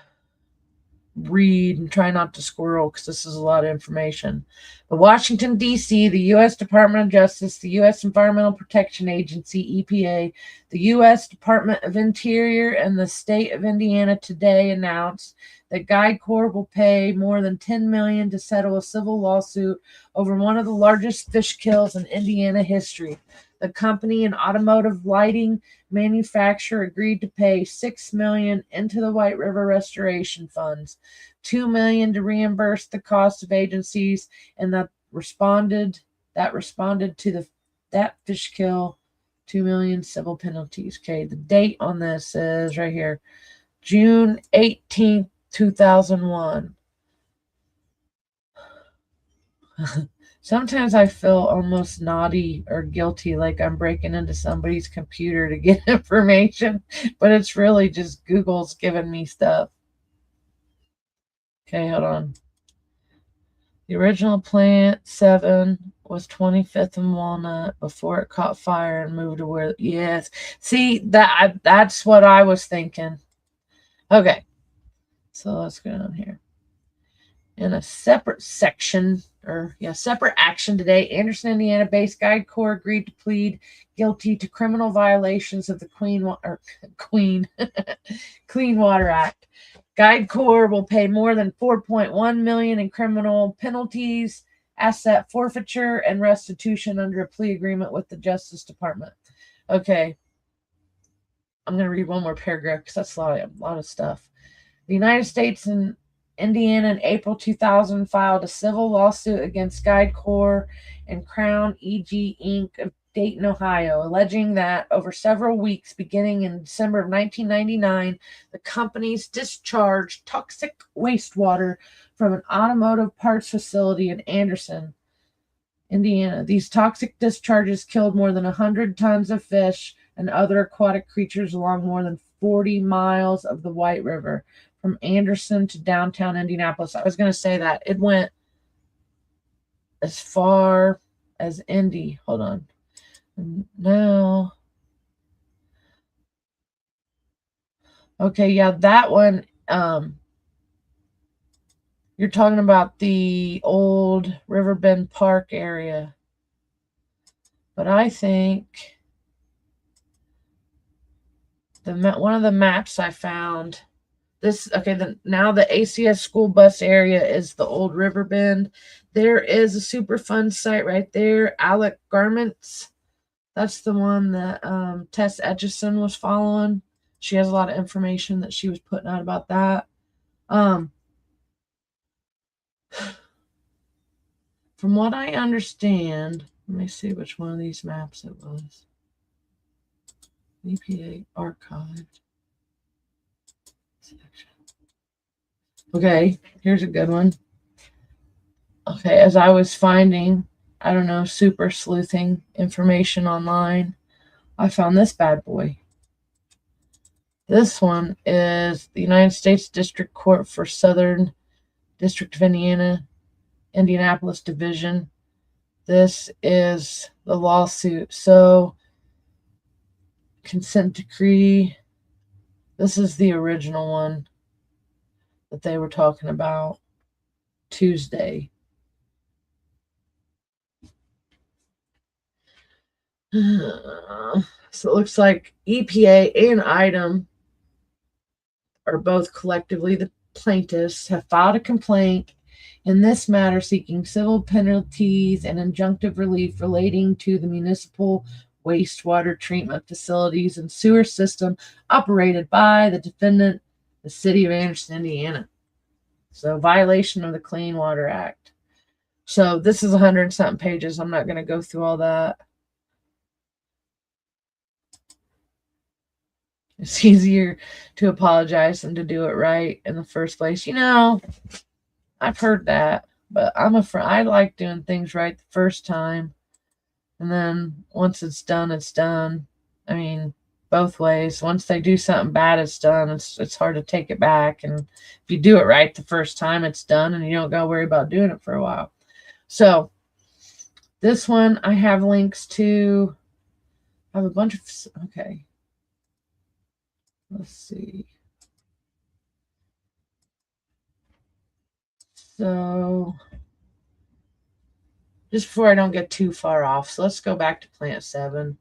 read and try not to squirrel because this is a lot of information. The Washington, D.C., the U.S. Department of Justice, the U.S. Environmental Protection Agency, EPA, the U.S. Department of Interior, and the state of Indiana today announced that Guide Corps will pay more than $10 million to settle a civil lawsuit over one of the largest fish kills in Indiana history. The company, an automotive lighting manufacturer, agreed to pay $6 million into the White River restoration funds, $2 million to reimburse the cost of agencies, and that responded to that fish kill, $2 million civil penalties. Okay, the date on this is right here, June 18th, 2001. Sometimes I feel almost naughty or guilty, like I'm breaking into somebody's computer to get information, but it's really just Google's giving me stuff. Okay, hold on. The original plant 7 was 25th and Walnut before it caught fire and moved to where, yes. See, that's what I was thinking. Okay, so let's go down here. In a separate section, separate action today, Anderson, Indiana-based Guide Corps agreed to plead guilty to criminal violations of the Clean Water Act. Guide Corps will pay more than $4.1 million in criminal penalties, asset forfeiture, and restitution under a plea agreement with the Justice Department. Okay, I'm going to read one more paragraph because that's a lot of stuff. The United States and Indiana in April 2000 filed a civil lawsuit against Guide Corps and Crown EG Inc. of Dayton, Ohio, alleging that over several weeks beginning in December of 1999, the companies discharged toxic wastewater from an automotive parts facility in Anderson, Indiana. These toxic discharges killed more than 100 tons of fish and other aquatic creatures along more than 40 miles of the White River, from Anderson to downtown Indianapolis. I was going to say that. It went as far as Indy. Hold on. Now, Okay, yeah, that one, you're talking about the old Riverbend Park area. But I think one of the maps I found, now the ACS school bus area is the old Riverbend. There is a Superfund site right there, Alec Garments. That's the one that Tess Etchison was following. She has a lot of information that she was putting out about that. From what I understand, let me see which one of these maps it was. EPA archived section. Okay, here's a good one. Okay, as I was finding, I don't know, super sleuthing information online, I found this bad boy. This one is the United States District Court for Southern District of Indiana, Indianapolis Division. This is the lawsuit. So, consent decree. This is the original one that they were talking about Tuesday. So it looks like EPA and ITEM are both collectively the plaintiffs have filed a complaint in this matter seeking civil penalties and injunctive relief relating to the municipal wastewater treatment facilities and sewer system operated by the defendant, the city of Anderson, Indiana. So violation of the Clean Water Act. So this is 100 and something pages. I'm not going to go through all that. It's easier to apologize than to do it right in the first place. You know, I've heard that, but I like doing things right the first time. And then once it's done, it's done. I mean, both ways. Once they do something bad, it's done. It's hard to take it back. And if you do it right the first time, it's done, and you don't got to worry about doing it for a while. So this one I have links to. I have a bunch of, okay. Let's see. So just before I don't get too far off, so let's go back to Plant 7,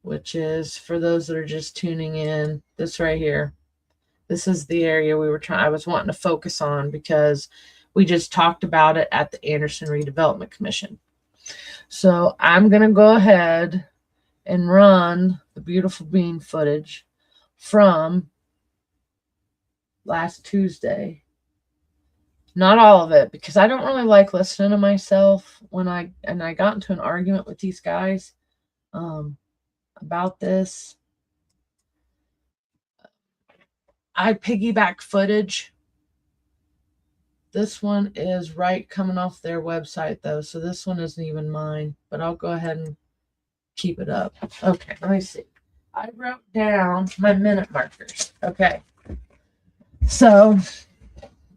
which is, for those that are just tuning in, this right here. This is the area I was wanting to focus on because we just talked about it at the Anderson Redevelopment Commission. So I'm going to go ahead and run the beautiful bean footage from last Tuesday. Not all of it, because I don't really like listening to myself when I got into an argument with these guys about this. I piggyback footage. This one is right coming off their website though, so this one isn't even mine, but I'll go ahead and keep it up. Okay, let me see. I wrote down my minute markers. Okay. So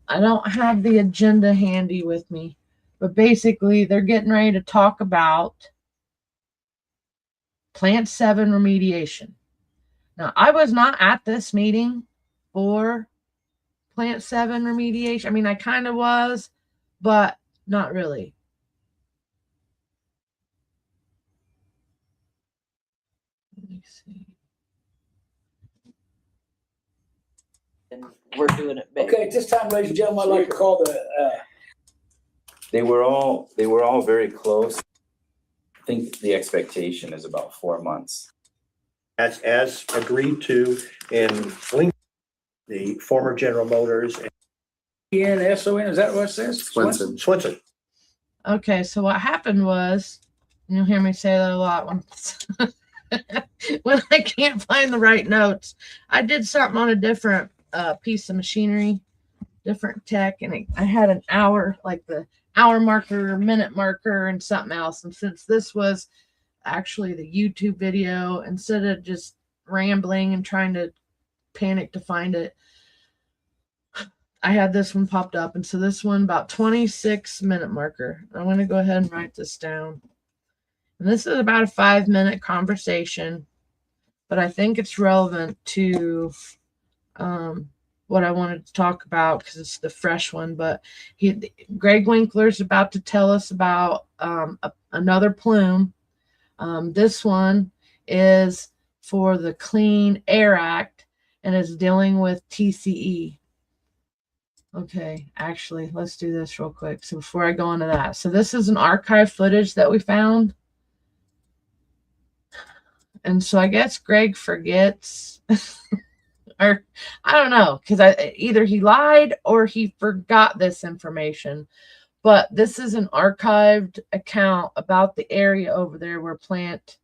I don't have the agenda handy with me, but basically they're getting ready to talk about Plant 7 remediation. Now, I was not at this meeting for Plant 7 remediation. I mean, I kind of was, but not really. Let me see. And we're doing it big. Okay, at this time, ladies and gentlemen, I'd like to call the, They were all very close. I think the expectation is about 4 months. As agreed to in the former General Motors and ENSON, is that what it says? Swenson. Okay, so what happened was, you'll hear me say that a lot when I can't find the right notes. I did something on a different piece of machinery, different tech, and I had an hour, like the hour marker, minute marker, and something else. And since this was actually the YouTube video, instead of just rambling and trying to panic to find it, I had this one popped up. And so this one, about 26 minute marker. I'm going to go ahead and write this down. And this is about a 5-minute conversation but I think it's relevant to what I wanted to talk about because it's the fresh one. But Greg Winkler's about to tell us about another plume. This one is for the Clean Air Act and is dealing with TCE. Okay, actually, let's do this real quick. So before I go into that, so this is an archive footage that we found. And so I guess Greg forgets, or I don't know, because either he lied or he forgot this information. But this is an archived account about the area over there where Plant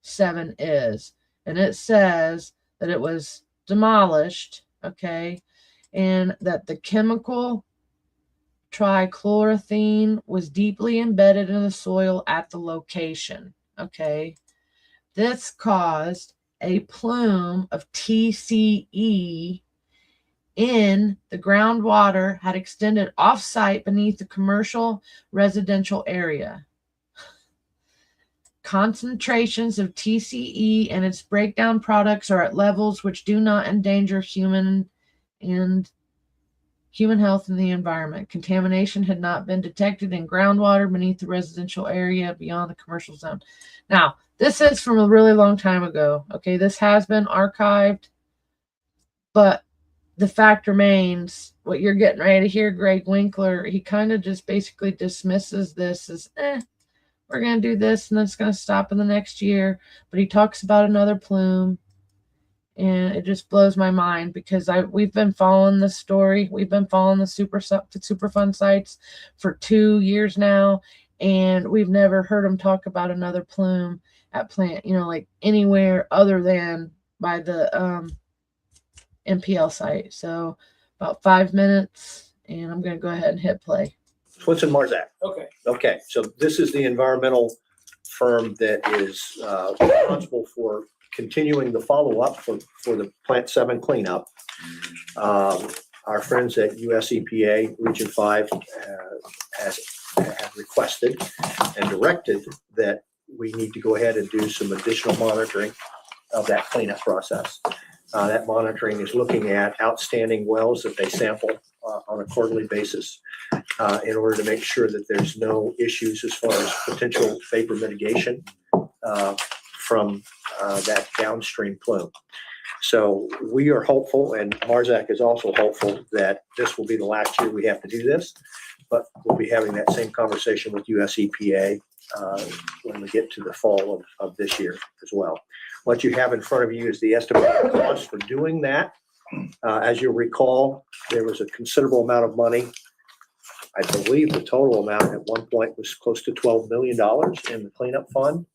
7 is. And it says that it was demolished, okay, and that the chemical trichloroethene was deeply embedded in the soil at the location, okay. This caused a plume of TCE in the groundwater had extended off-site beneath the commercial residential area. Concentrations of TCE and its breakdown products are at levels which do not endanger human health and the environment. Contamination had not been detected in groundwater beneath the residential area beyond the commercial zone. Now, this is from a really long time ago. Okay, this has been archived, but the fact remains, what you're getting ready to hear, Greg Winkler, he kind of just basically dismisses this as, we're going to do this and then it's going to stop in the next year. But he talks about another plume, and it just blows my mind because we've been following this story. We've been following the Superfund sites for 2 years now, and we've never heard him talk about another plume at Plant, like anywhere other than by the MPL site. So about 5 minutes, and I'm going to go ahead and hit play. Swinson Marzak. Okay. Okay, so this is the environmental firm that is responsible for continuing the follow-up for the Plant 7 cleanup. Our friends at US EPA Region 5 have requested and directed that we need to go ahead and do some additional monitoring of that cleanup process. That monitoring is looking at outstanding wells that they sample on a quarterly basis in order to make sure that there's no issues as far as potential vapor mitigation from that downstream plume. So we are hopeful, and Marzak is also hopeful, that this will be the last year we have to do this, but we'll be having that same conversation with US EPA when we get to the fall of this year as well. What you have in front of you is the estimated cost for doing that. As you'll recall, there was a considerable amount of money. I believe the total amount at one point was close to $12 million in the cleanup fund.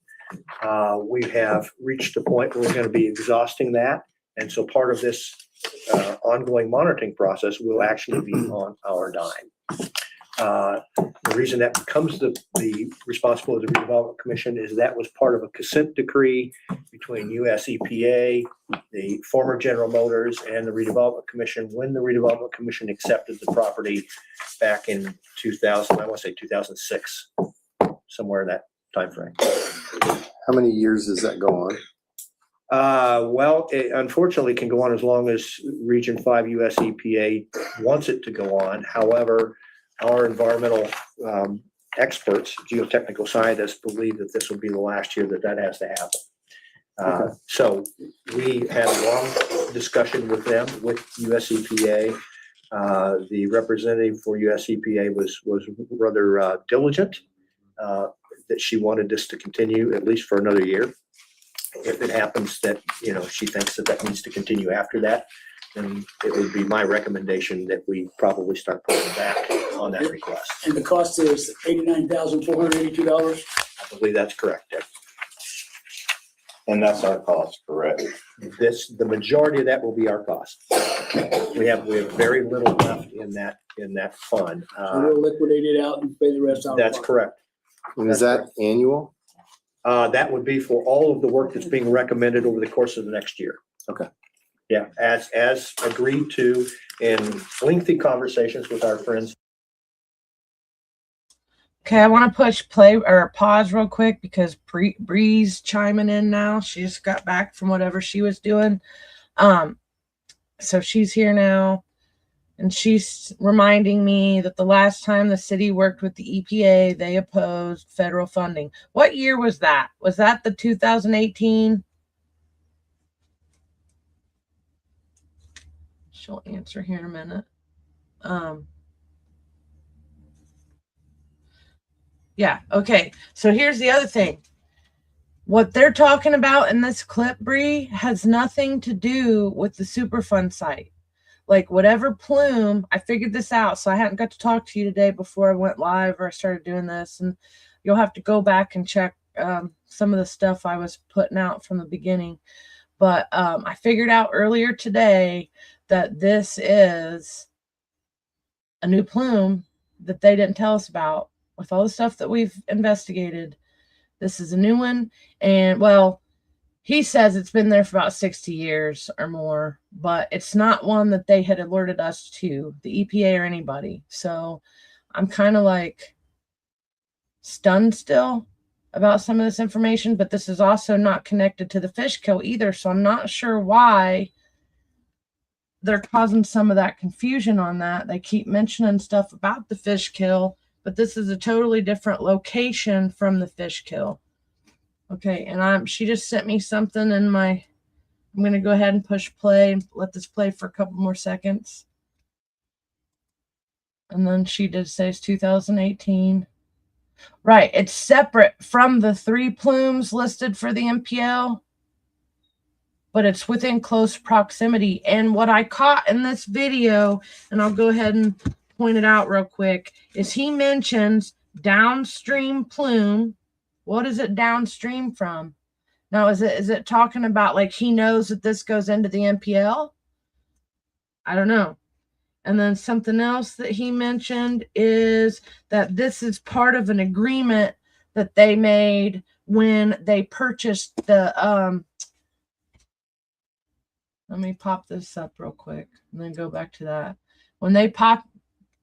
We have reached a point where we're going to be exhausting that. And so part of this ongoing monitoring process will actually be on our dime. The reason that becomes the responsibility of the Redevelopment Commission is that was part of a consent decree between US EPA, the former General Motors, and the Redevelopment Commission when the Redevelopment Commission accepted the property back in 2000, I want to say 2006, somewhere in that time frame. How many years does that go on? Well, it unfortunately can go on as long as Region 5 US EPA wants it to go on. However, our environmental experts, geotechnical scientists, believe that this will be the last year that has to happen. So we had a long discussion with them, with US EPA. The representative for US EPA was rather diligent that she wanted this to continue at least for another year. If it happens that, she thinks that needs to continue after that, then it would be my recommendation that we probably start pulling back on that request. And the cost is $89,482? I believe that's correct, Dick. And that's our cost, correct? The majority of that will be our cost. We have very little left in that fund. So we'll liquidate it out and pay the rest out. That's correct. And is that annual? That would be for all of the work that's being recommended over the course of the next year. Okay. Yeah, as agreed to in lengthy conversations with our friends. Okay, I want to push play or pause real quick because Bree's chiming in now. She just got back from whatever she was doing. So she's here now, and she's reminding me that the last time the city worked with the EPA, they opposed federal funding. What year was that? Was that the 2018? She'll answer here in a minute. Yeah, okay. So here's the other thing. What they're talking about in this clip, Bree, has nothing to do with the Superfund site. Like whatever plume, I figured this out, so I hadn't got to talk to you today before I went live or I started doing this, and you'll have to go back and check some of the stuff I was putting out from the beginning. But I figured out earlier today that this is a new plume that they didn't tell us about. With all the stuff that we've investigated, this is a new one. And well, he says it's been there for about 60 years or more, but it's not one that they had alerted us to, the EPA or anybody. So I'm kind of like stunned still about some of this information, but this is also not connected to the fish kill either. So I'm not sure why they're causing some of that confusion on that. They keep mentioning stuff about the fish kill, but this is a totally different location from the fish kill. Okay, and she just sent me something in my, I'm going to go ahead and push play, let this play for a couple more seconds. And then she did say it's 2018. Right, it's separate from the 3 plumes listed for the MPL, but it's within close proximity. And what I caught in this video, and I'll go ahead and point it out real quick, is he mentions downstream plume. What is it downstream from? Now, is it talking about like he knows that this goes into the MPL? I don't know. And then something else that he mentioned is that this is part of an agreement that they made when they purchased the let me pop this up real quick and then go back to that. When they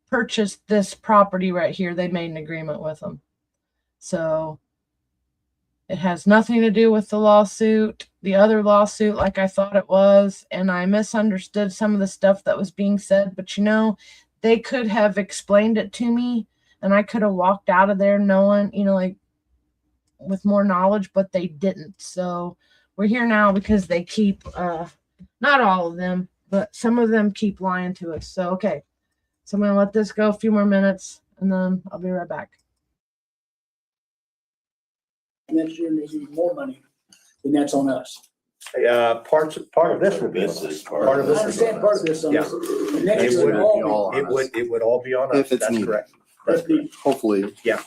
purchased this property right here, they made an agreement with them. So it has nothing to do with the lawsuit, the other lawsuit, like I thought it was. And I misunderstood some of the stuff that was being said. But, you know, they could have explained it to me and I could have walked out of there knowing, you know, like with more knowledge, but they didn't. So we're here now because they keep, not all of them, but some of them keep lying to us. So, okay. So I'm going to let this go a few more minutes and then I'll be right back. Next year, they need more money, then that's on us. Part of this will be on us. Part of I this is understand on part us. of this on Yeah. us. The next It year, would all be all be- on us. It would all be on us. If it's That's needed. correct. That's the- Hopefully. Yeah.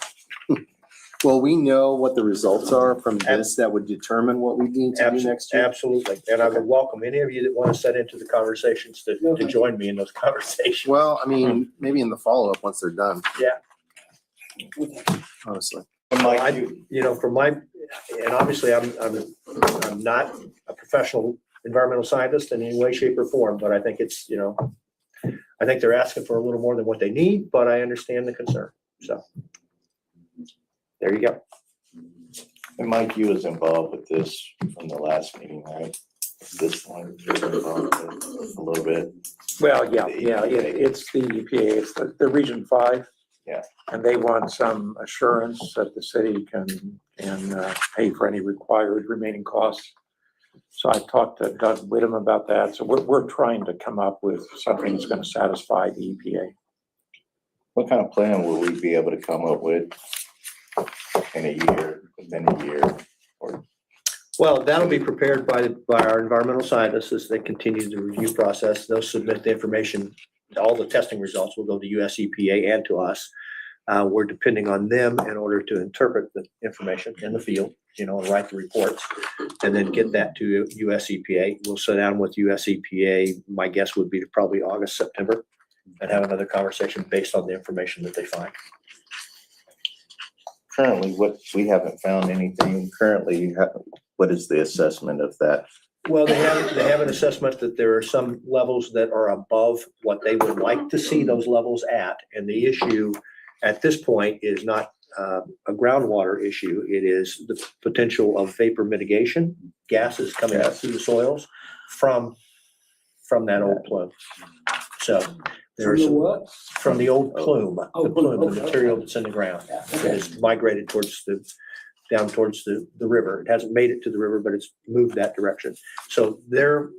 Will we know what the results are from this that would determine what we need to do next year? Absolutely. And I would welcome any of you that want to set into the conversations to join me in those conversations. Well, I mean, maybe in the follow-up, once they're done. Yeah. Honestly. You know, from my, and obviously I'm not a professional environmental scientist in any way, shape or form, but I think it's, you know, I think they're asking for a little more than what they need, but I understand the concern. So there you go. And Mike, you was involved with this from the last meeting, right? This one, you were involved with a little bit. Well, yeah, it's the EPA, it's the Region 5. Yeah. And they want some assurance that the city can pay for any required remaining costs. So I talked to Doug Whittam about that. So we're trying to come up with something that's going to satisfy the EPA. What kind of plan will we be able to come up with in a year, within a year? Or Well, that'll be prepared by our environmental scientists as they continue the review process. They'll submit the information. All the testing results will go to US EPA and to us. We're depending on them in order to interpret the information in the field, you know, and write the reports and then get that to US EPA. We'll sit down with US EPA. My guess would be to probably August, September, and have another conversation based on the information that they find. currently, we haven't found anything currently. What is the assessment of that? Well, they have an assessment that there are some levels that are above what they would like to see those levels at. And the issue at this point is not a groundwater issue. It is the potential of vapor mitigation, gases coming up through the soils from that old plume. So From there's the what? from the old plume, Oh, the plume, okay. the material that's in the ground. Yeah, It okay. has migrated down towards the river. It hasn't made it to the river, but it's moved that direction. So they're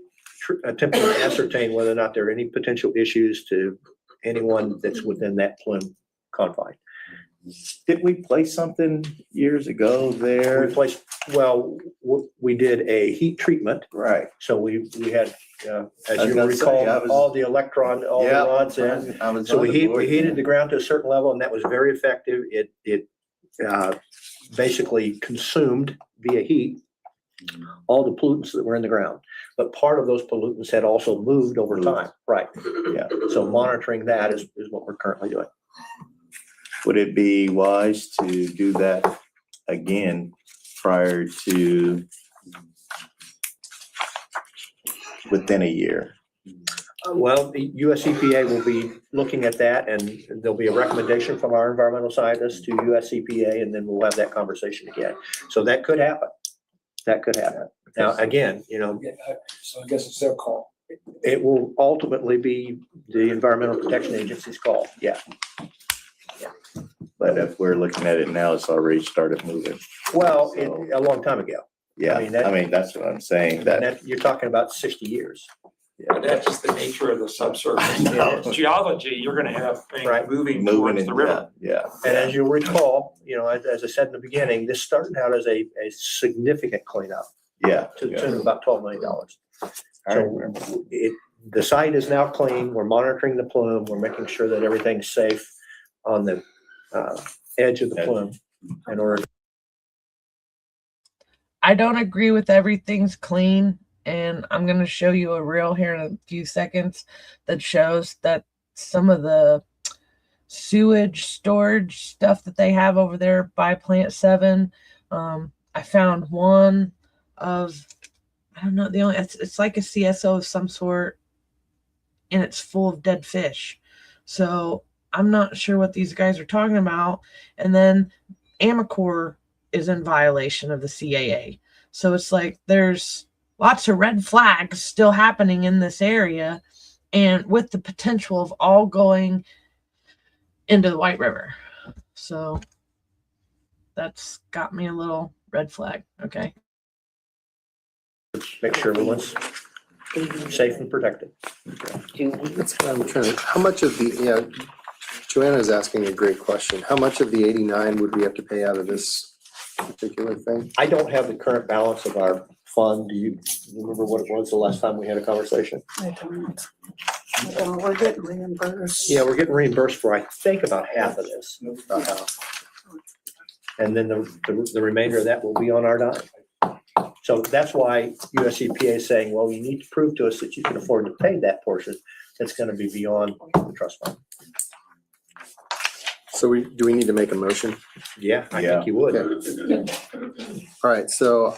attempting to ascertain whether or not there are any potential issues to anyone that's within that plume confine. Did we place something years ago there? We did a heat treatment. Right. So we had, as was you gonna recall, say, I was- all the rods in. I was So on the we board. heated the ground to a certain level, and that was very effective. It basically consumed via heat all the pollutants that were in the ground. But part of those pollutants had also moved over time. Right. Yeah. So monitoring that is what we're currently doing. Would it be wise to do that again prior to within a year? Well, the US EPA will be looking at that, and there'll be a recommendation from our environmental scientists to US EPA, and then we'll have that conversation again. So that could happen. That could happen. Now, again, So I guess it's their call. it will ultimately be the Environmental Protection Agency's call. Yeah. But if we're looking at it now, it's already started moving. Well, So- a long time ago. Yeah, I mean, that- that's what I'm saying, And that, you're talking about 60 years. But that's just the nature of the subsurface. know. Geology, you're gonna have things Right. moving moving towards in, the river. yeah. And as you'll recall, as I said in the beginning, this started out as a significant cleanup Yeah. to the tune of about $12 million. I So remember. the site is now clean. We're monitoring the plume. We're making sure that everything's safe on the edge of the plume in order. I don't agree with everything's clean, and I'm going to show you a reel here in a few seconds that shows that some of the sewage storage stuff that they have over there by Plant 7, I found one of, I don't know, it's like a CSO of some sort, and it's full of dead fish. So I'm not sure what these guys are talking about. And then Amacor is in violation of the CAA. So it's like there's lots of red flags still happening in this area, and with the potential of all going into the White River. So that's got me a little red flag. Okay. Make sure everyone's safe and protected. That's what I'm trying to, how much of Joanna's asking a great question. How much of the 89 would we have to pay out of this particular thing? I don't have the current balance of our fund. Do you remember what it was the last time we had a conversation? I don't. We're getting reimbursed. Yeah, we're getting reimbursed for, I think, about half of this. And then the remainder of that will be on our dime. So that's why US EPA is saying, well, you need to prove to us that you can afford to pay that portion that's going to be beyond the trust fund. So do we need to make a motion? Yeah, I think you would. All right, so,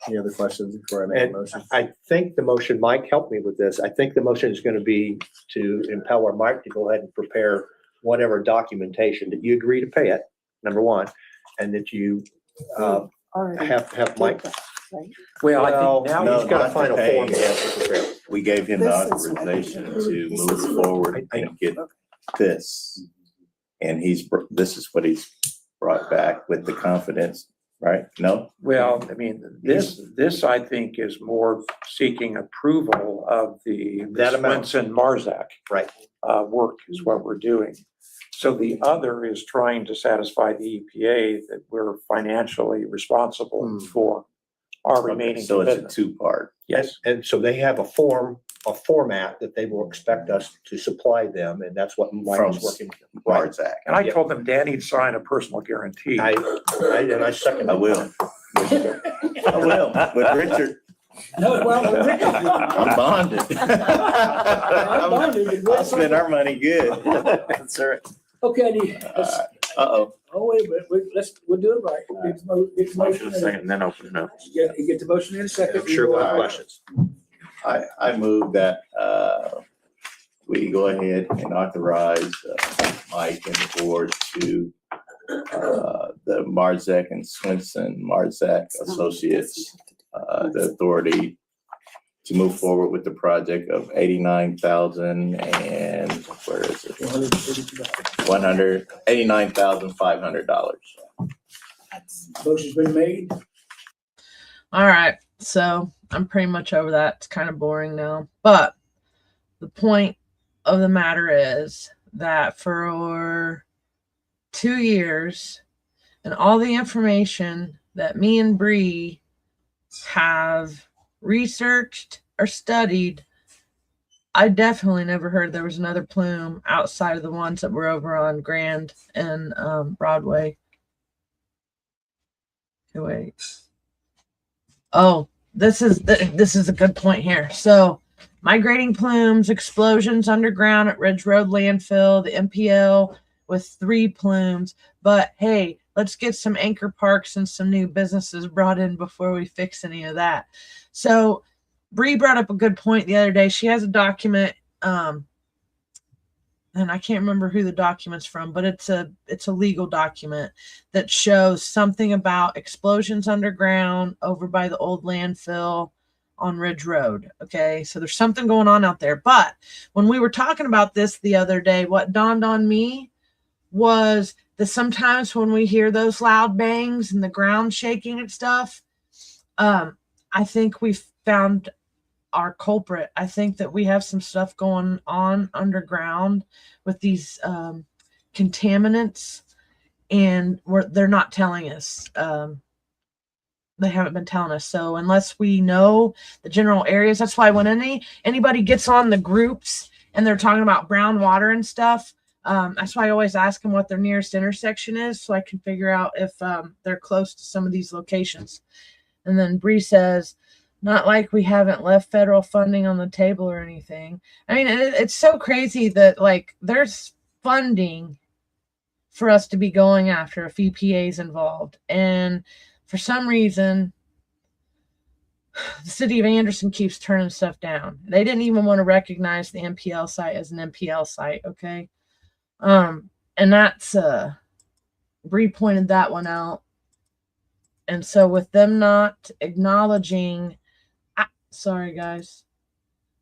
any other questions before I make a And motion? I think the motion, Mike helped me with this. I think the motion is going to be to empower Mike to go ahead and prepare whatever documentation that you agree to pay it, number one, and that you Already have Mike. did that, right? Well, I Well, think now no, he's got a not final to pay. form he has to prepare. We gave him the This is- authorization to move forward and get this. And this is what he's brought back with the confidence, right? No? well, I mean, this I think is more seeking approval of the That amount. Swenson Marzak. Right. Work is what we're doing. So the other is trying to satisfy the EPA that we're financially responsible for our remaining So it's a commitment. two-part. Yes. And so they have a format that they will expect us to supply them, and that's what Mike From is working with. Right. Marzak. And I told them Danny'd sign a personal guarantee. I second. I will. I will, but Richard, No, well, Rick, I'm bonded. I'll spend our money good. That's right. okay, let's, Uh-oh. oh, wait a minute, we'll do it right. Get the motion in. Second, then open it up. You get the motion in a second. I'm sure we'll have questions. I move that we go ahead and authorize Mike and the board to the Marzak and Swinson Marzak Associates, the authority to move forward with the project of $89,000 and where is it? $189,500. Motion's been made. All right. So I'm pretty much over that. It's kind of boring now. But the point of the matter is that for 2 years and all the information that me and Bree have researched or studied, I definitely never heard there was another plume outside of the ones that were over on Grand and Broadway. Okay, wait. Oh, this is a good point here. So, migrating plumes, explosions underground at Ridge Road landfill, the MPL with 3 plumes. But hey, let's get some anchor parks and some new businesses brought in before we fix any of that. So, Bree brought up a good point the other day. She has a document, and I can't remember who the document's from, but it's a legal document that shows something about explosions underground over by the old landfill on Ridge Road. Okay, so there's something going on out there. But when we were talking about this the other day, what dawned on me was that sometimes when we hear those loud bangs and the ground shaking and stuff, I think we've found our culprit. I think that we have some stuff going on underground with these contaminants, and they're not telling us. They haven't been telling us. So unless we know the general areas, that's why when anybody gets on the groups and they're talking about brown water and stuff, that's why I always ask them what their nearest intersection is, so I can figure out if they're close to some of these locations. And then Bree says, not like we haven't left federal funding on the table or anything. I mean, it's so crazy that, like, there's funding for us to be going after if EPA is involved. And for some reason, the city of Anderson keeps turning stuff down. They didn't even want to recognize the MPL site as an MPL site, okay? And that's, Bree pointed that one out. And so with them not acknowledging, sorry guys,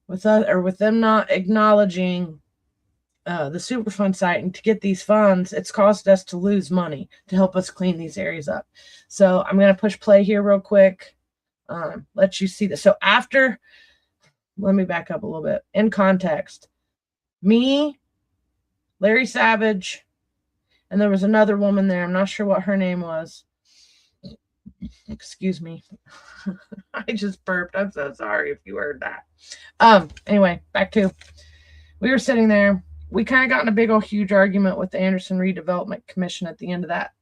with them not acknowledging the Superfund site and to get these funds, it's caused us to lose money to help us clean these areas up. So I'm going to push play here real quick. Let you see this. So after, let me back up a little bit. In context, me, Larry Savage, and there was another woman there. I'm not sure what her name was. Excuse me. I just burped. I'm so sorry if you heard that. Anyway, back to, we were sitting there. We kind of got in a big old huge argument with the Anderson Redevelopment Commission at the end of that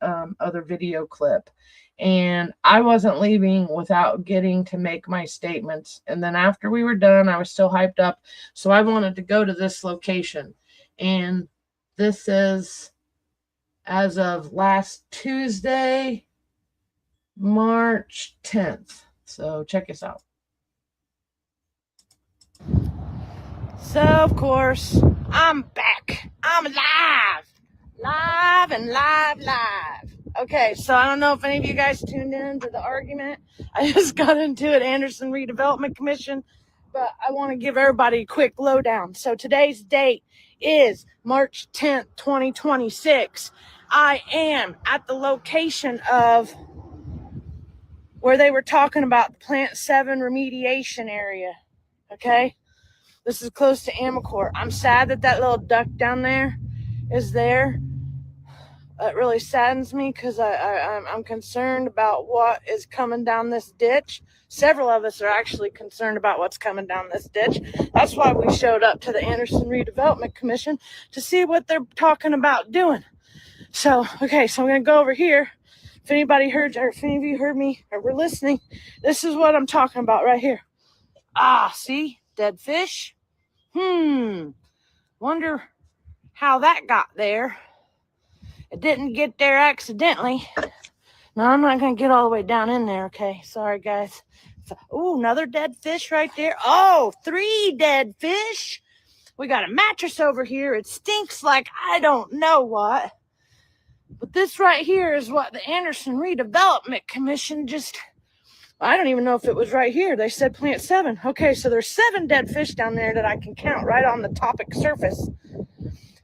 other video clip. And I wasn't leaving without getting to make my statements. And then after we were done, I was still hyped up. So I wanted to go to this location. And this is as of last Tuesday, March 10th. So check this out. So, of course, I'm back. I'm alive. Live and live. Okay, so I don't know if any of you guys tuned in to the argument. I just got into it, Anderson Redevelopment Commission, but I want to give everybody a quick lowdown. So today's date is March 10th, 2026. I am at the location of where they were talking about the Plant 7 remediation area, okay? This is close to Amocore. I'm sad that that little duck down there is there. It really saddens me because I'm concerned about what is coming down this ditch. Several of us are actually concerned about what's coming down this ditch. That's why we showed up to the Anderson Redevelopment Commission to see what they're talking about doing. So, okay, so I'm going to go over here. If anybody heard, or if any of you heard me or were listening, this is what I'm talking about right here. Ah, see? Dead fish. Wonder how that got there. It didn't get there accidentally. No, I'm not going to get all the way down in there, okay? Sorry, guys. Oh, another dead fish right there. Oh, 3 dead fish. We got a mattress over here. It stinks like I don't know what. But this right here is what the Anderson Redevelopment Commission just, I don't even know if it was right here. They said plant 7. Okay, so there's 7 dead fish down there that I can count right on the topic surface.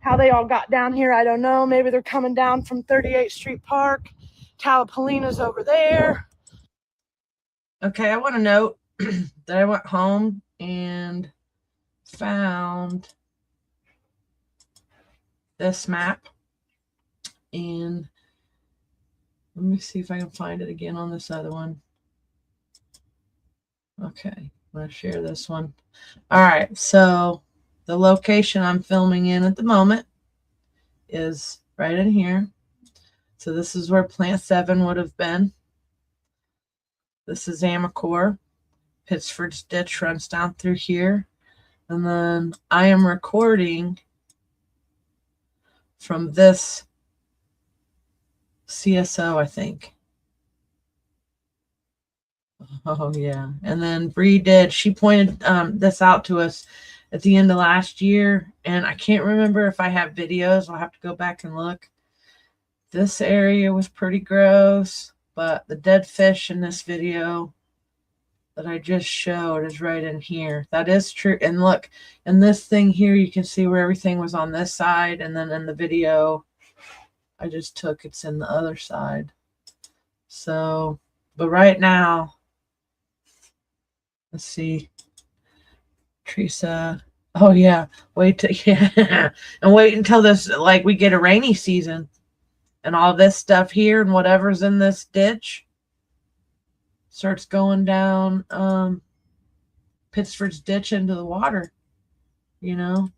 How they all got down here, I don't know. Maybe they're coming down from 38th Street Park. Talapolina's over there. Okay, I want to note that I went home and found this map. And let me see if I can find it again on this other one. Okay, I'm going to share this one. All right, so the location I'm filming in at the moment is right in here. So this is where plant 7 would have been. This is Amacor. Pittsford's ditch runs down through here. And then I am recording from this CSO, I think. Oh, yeah. And then Bree did. She pointed this out to us at the end of last year. And I can't remember if I have videos. I'll have to go back and look. This area was pretty gross. But the dead fish in this video that I just showed is right in here. That is true. And look, in this thing here, you can see where everything was on this side. And then in the video I just took, it's in the other side. So, but right now, let's see. Teresa. Oh yeah. Wait till, yeah. And wait until this, like, we get a rainy season. And all this stuff here and whatever's in this ditch starts going down Pittsford's ditch into the water. You know,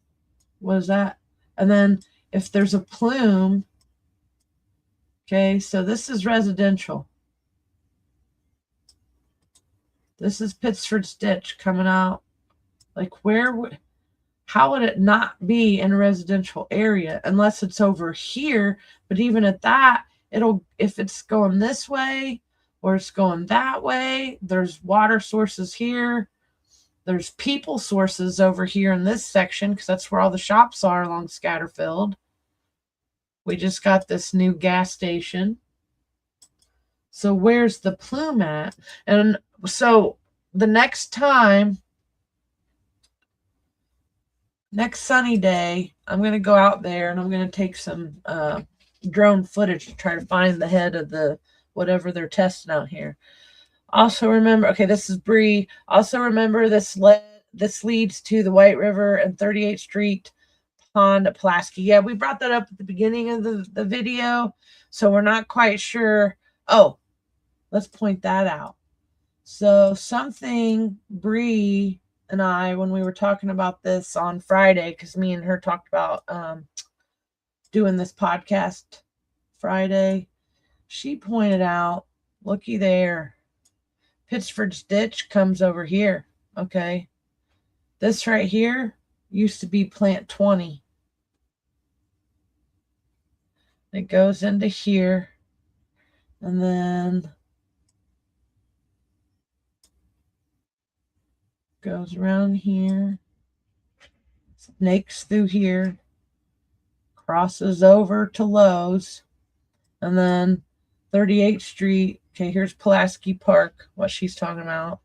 what is that? And then if there's a plume, okay, so this is residential. This is Pittsford's ditch coming out. Like, how would it not be in a residential area unless it's over here? But even at that, if it's going this way or it's going that way, there's water sources here. There's people sources over here in this section because that's where all the shops are along Scatterfield. We just got this new gas station. So where's the plume at? And so the next time, next sunny day, I'm going to go out there and I'm going to take some drone footage to try to find the head of the whatever they're testing out here. Also remember, okay, this is Bree. Also remember this leads to the White River and 38th Street Pond at Pulaski. Yeah, we brought that up at the beginning of the video, so we're not quite sure. Oh, let's point that out. So something Bree and I, when we were talking about this on Friday, because me and her talked about doing this podcast Friday, she pointed out, looky there, Pittsford's ditch comes over here. Okay, this right here used to be plant 20. It goes into here, and then goes around here, snakes through here, crosses over to Lowe's, and then 38th Street. Okay, here's Pulaski Park, what she's talking about.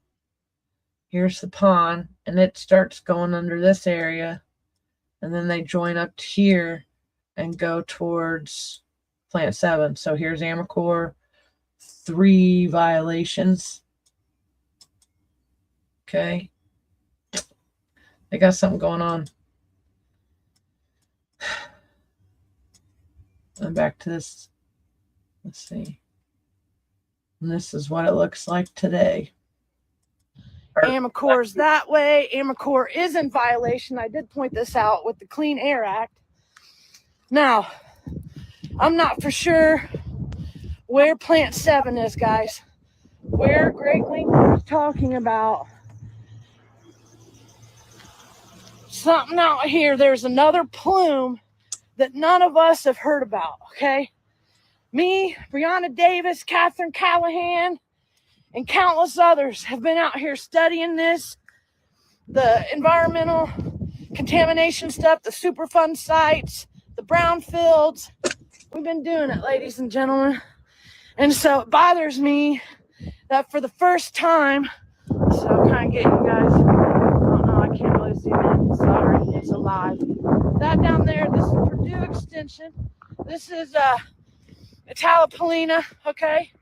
Here's the pond, and it starts going under this area, and then they join up to here and go towards plant 7. So here's Amacor, 3 violations. Okay. They got something going on. And back to this. Let's see. And this is what it looks like today. Amacor's that way. Amacor is in violation. I did point this out with the Clean Air Act. Now, I'm not for sure where plant 7 is, guys. Where Greg Lincoln was talking about something out here. There's another plume that none of us have heard about, okay? Me, Brianna Davis, Catherine Callahan, and countless others have been out here studying this, the environmental contamination stuff, the Superfund sites, the brownfields, We've been doing it, ladies and gentlemen. And so it bothers me that for the first time, so I'll kind of get you guys, oh no, I can't really zoom in, sorry, it's alive. That down there, this is Purdue Extension. This is Italopolina, okay?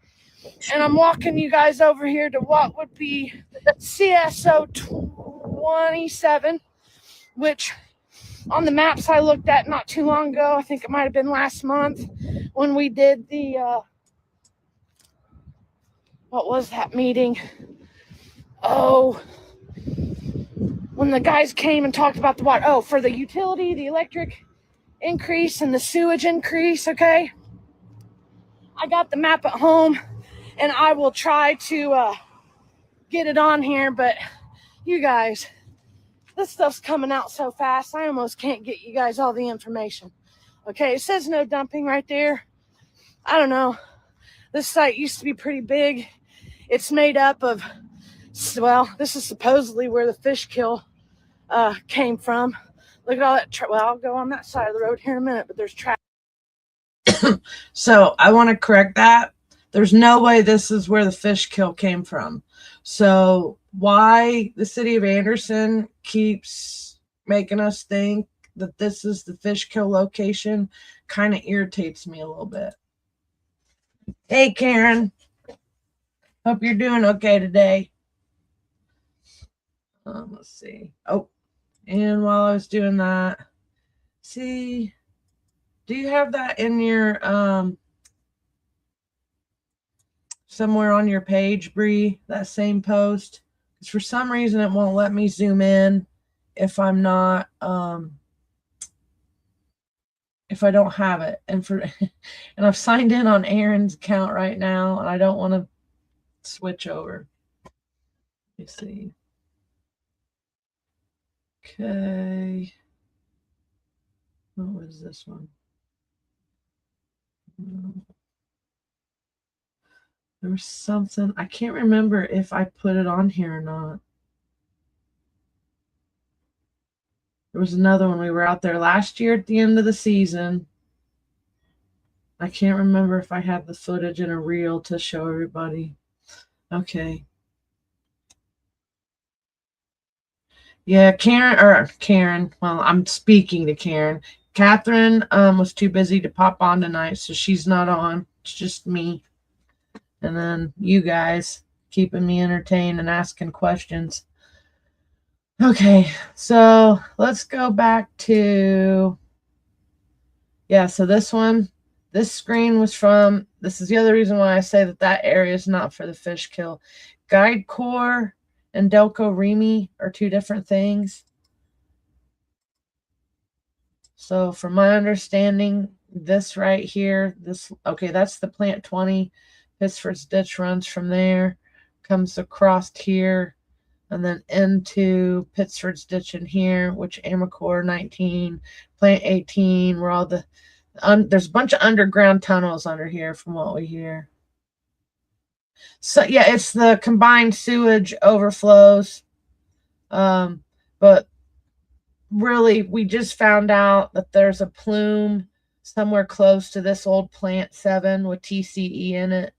And I'm walking you guys over here to what would be CSO 27, which on the maps I looked at not too long ago, I think it might have been last month, when we did the, what was that meeting? Oh, when the guys came and talked about the water. Oh, for the utility, the electric increase and the sewage increase, okay? I got the map at home, and I will try to get it on here, but you guys, this stuff's coming out so fast, I almost can't get you guys all the information. Okay, it says no dumping right there. I don't know. This site used to be pretty big. It's made up of, well, this is supposedly where the fish kill came from. Look at all that. Well, I'll go on that side of the road here in a minute, but there's traffic. So I want to correct that. There's no way this is where the fish kill came from. So why the city of Anderson keeps making us think that this is the fish kill location kind of irritates me a little bit. Hey, Karen. Hope you're doing okay today. Let's see. Oh, and while I was doing that, see, do you have that in your somewhere on your page, Bree, that same post? Because for some reason it won't let me zoom in if I'm not if I don't have it. And and I've signed in on Aaron's account right now, and I don't want to switch over. Let me see. Okay. What was this one? There was something. I can't remember if I put it on here or not. There was another one. We were out there last year at the end of the season. I can't remember if I had the footage in a reel to show everybody. Okay. Yeah, Karen. Well, I'm speaking to Karen. Catherine was too busy to pop on tonight, so she's not on. It's just me. And then you guys keeping me entertained and asking questions. Okay, so let's go back to, yeah, so this screen was from, this is the other reason why I say that area is not for the fish kill. Guide Core and Delco Remy are two different things. So from my understanding, this right here, okay, that's the plant 20. Pittsford's ditch runs from there, comes across here, and then into Pittsford's ditch in here, which Amacor 19, plant 18, where all there's a bunch of underground tunnels under here from what we hear. So yeah, it's the combined sewage overflows. But really, we just found out that there's a plume somewhere close to this old plant 7 with TCE in it.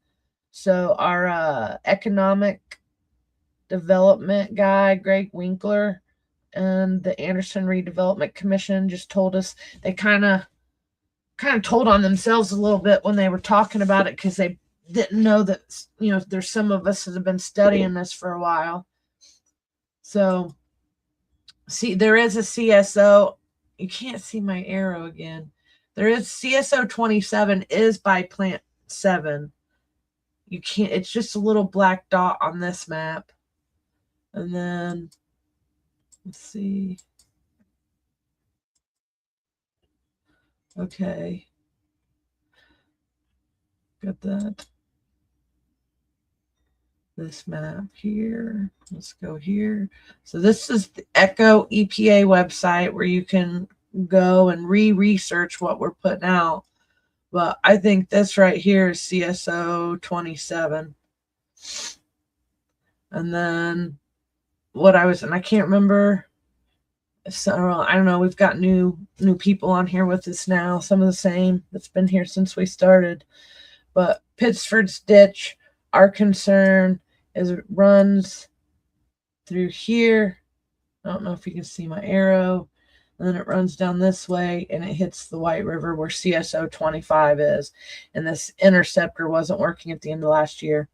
So our economic development guy, Greg Winkler, and the Anderson Redevelopment Commission just told us they kind of told on themselves a little bit when they were talking about it, because they didn't know that, you know, there's some of us that have been studying this for a while. So see, there is a CSO. You can't see my arrow again. There is CSO 27 is by plant 7. You can't, it's just a little black dot on this map. And then let's see. Okay. Got that. This map here. Let's go here. So this is the ECHO EPA website where you can go and research what we're putting out. But I think this right here is CSO 27. And then and I can't remember. So I don't know. We've got new new people on here with us now, some of the same that's been here since we started. But Pittsford's ditch, our concern is it runs through here. I don't know if you can see my arrow. And then it runs down this way and it hits the White River where CSO 25 is. And this interceptor wasn't working at the end of last year.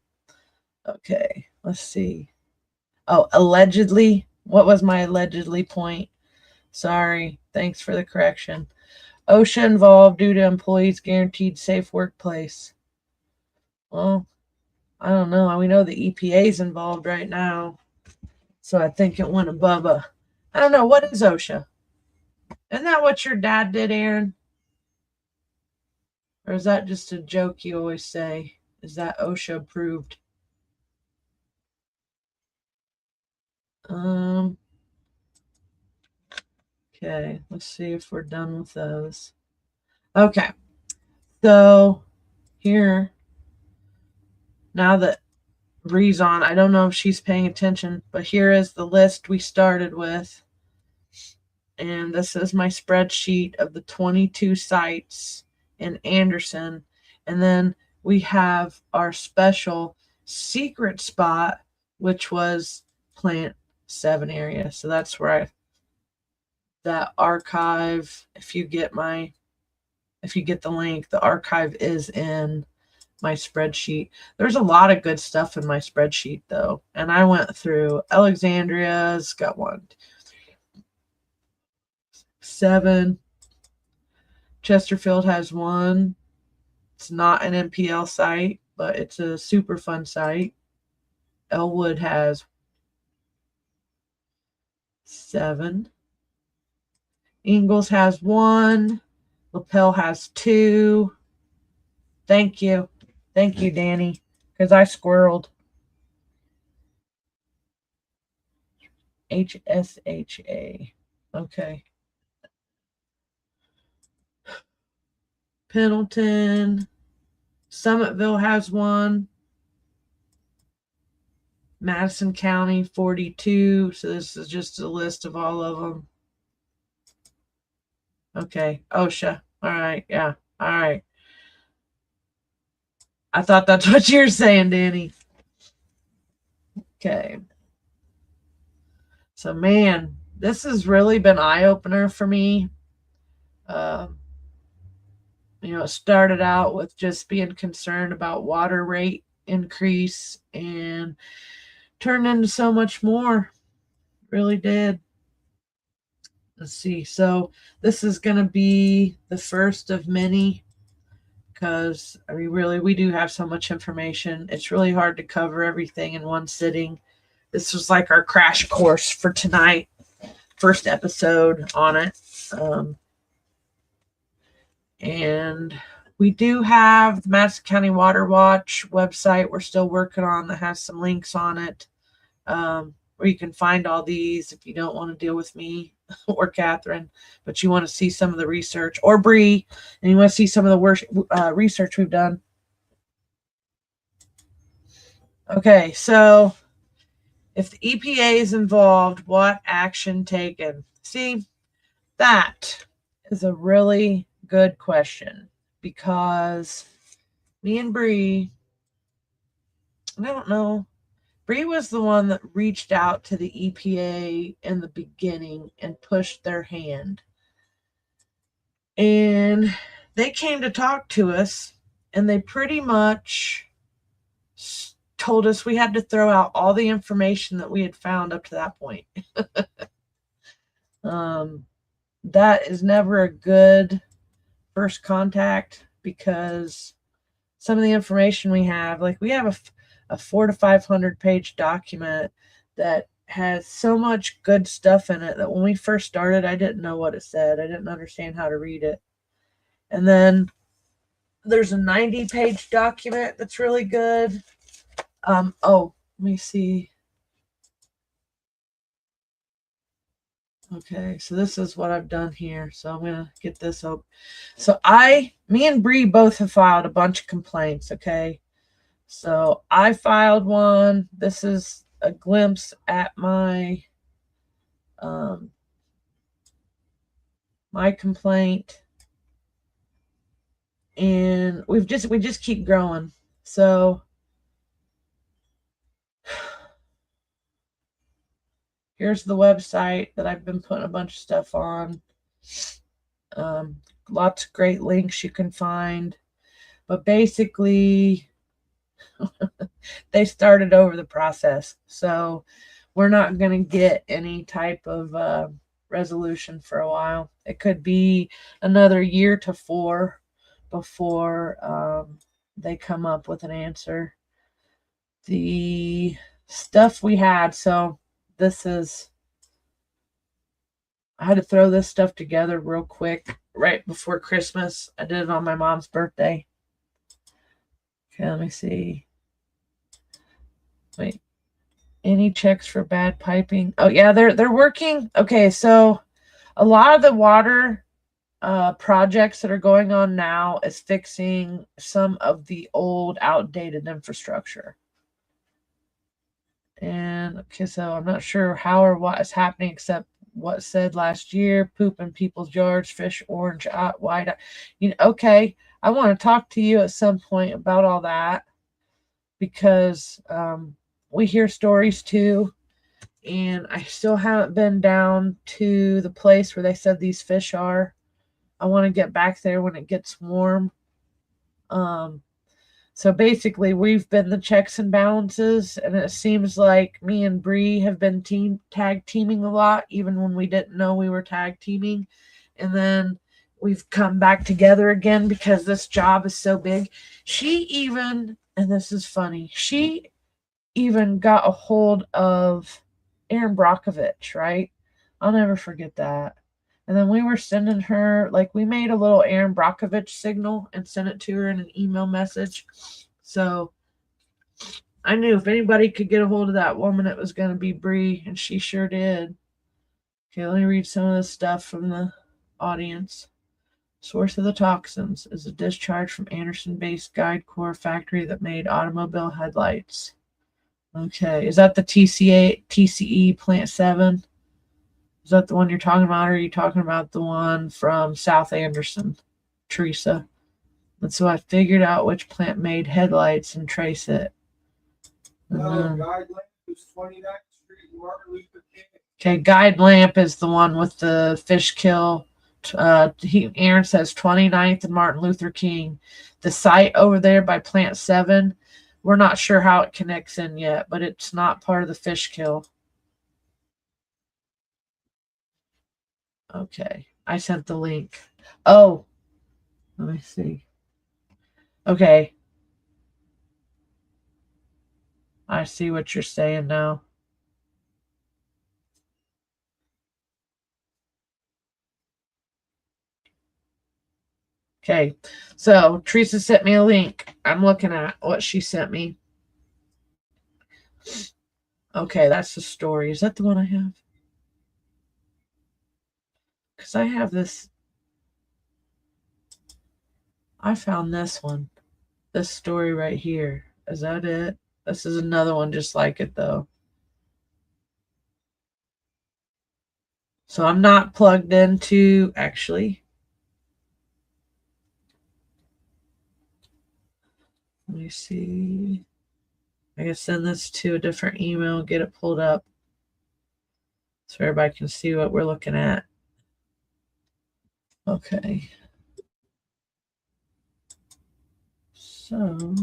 Okay, let's see. Oh, allegedly. What was my allegedly point? Sorry. Thanks for the correction. OSHA involved due to employees guaranteed safe workplace. Well, I don't know. We know the EPA is involved right now. So I think it went above I don't know. What is OSHA? Isn't that what your dad did, Aaron? Or is that just a joke you always say? Is that OSHA approved? Okay, let's see if we're done with those. Okay, so here, now that Bree's on, I don't know if she's paying attention, but here is the list we started with. And this is my spreadsheet of the 22 sites in Anderson. And then we have our special secret spot, which was Plant 7 area. So that's where that archive, if you get the link, the archive is in my spreadsheet. There's a lot of good stuff in my spreadsheet though. And I went through Alexandria's got 1, 2, 3, 7. Chesterfield has 1. It's not an MPL site, but it's a Superfund site. Elwood has 7. Ingalls has 1. Lapel has 2. Thank you. Thank you, Danny, because I squirreled. HSHA. Okay. Pendleton. Summitville has 1. Madison County, 42. So this is just a list of all of them. Okay. OSHA. All right. Yeah. All right. I thought that's what you were saying, Danny. Okay. So, man, this has really been eye-opener for me. It started out with just being concerned about water rate increase and turned into so much more. Really did. Let's see. So this is going to be the first of many because we do have so much information. It's really hard to cover everything in one sitting. This was like our crash course for tonight. First episode on it. And we do have the Madison County Water Watch website we're still working on that has some links on it where you can find all these if you don't want to deal with me or Catherine, but you want to see some of the research, or Bree, and you want to see some of the research we've done. Okay, so if the EPA is involved, what action taken? See, that is a really good question because me and Bree, I don't know, Bree was the one that reached out to the EPA in the beginning and pushed their hand. And they came to talk to us and they pretty much told us we had to throw out all the information that we had found up to that point. That is never a good first contact because some of the information we have, like we have a 400 to 500 page document that has so much good stuff in it that when we first started, I didn't know what it said. I didn't understand how to read it. And then there's a 90 page document that's really good. Let me see. Okay, so this is what I've done here. So I'm gonna get this up. So me and Bree both have filed a bunch of complaints. Okay, so I filed one. This is a glimpse at my my complaint, and we just keep growing. So here's the website that I've been putting a bunch of stuff on. Lots of great links you can find, but basically they started over the process, so we're not going to get any type of resolution for a while. It could be another year to 4 before they come up with an answer. The stuff we had, so this is, I had to throw this stuff together real quick right before Christmas. I did it on my mom's birthday. Okay, let me see. Wait. Any checks for bad piping? Oh yeah, they're working. Okay, so a lot of the water projects that are going on now is fixing some of the old outdated infrastructure. And okay, so I'm not sure how or what is happening except what said last year: poop in people's yards, fish orange out wide. Okay, I want to talk to you at some point about all that, because we hear stories too, and I still haven't been down to the place where they said these fish are. I want to get back there when it gets warm. So basically, we've been the checks and balances, and it seems like me and Bree have been tag teaming a lot, even when we didn't know we were tag teaming. And then we've come back together again because this job is so big. She even, and this is funny, she even got a hold of Aaron Brockovich, right? I'll never forget that. And then we were sending her, like, we made a little Aaron Brockovich signal and sent it to her in an email message. So I knew if anybody could get a hold of that woman, it was going to be Bree, and she sure did. Okay, let me read some of the stuff from the audience. Source of the toxins is a discharge from Anderson-based Guide Core factory that made automobile headlights. Okay, is that the TCE Plant 7? Is that the one you're talking about, or are you talking about the one from South Anderson, Teresa? And so I figured out which plant made headlights and trace it. Guide lamp is 29th Street, Martin Luther King. Okay, Guide Lamp is the one with the fish kill. Aaron says 29th and Martin Luther King. The site over there by Plant 7, we're not sure how it connects in yet, but it's not part of the fish kill. Okay, I sent the link. Oh, let me see. Okay. I see what you're saying now. Okay, so Teresa sent me a link. I'm looking at what she sent me. Okay, that's the story. Is that the one I have? Because I have this. I found this one. This story right here. Is that it? This is another one just like it, though. So I'm not plugged into, actually. Let me see. I can send this to a different email, get it pulled up so everybody can see what we're looking at. Okay. So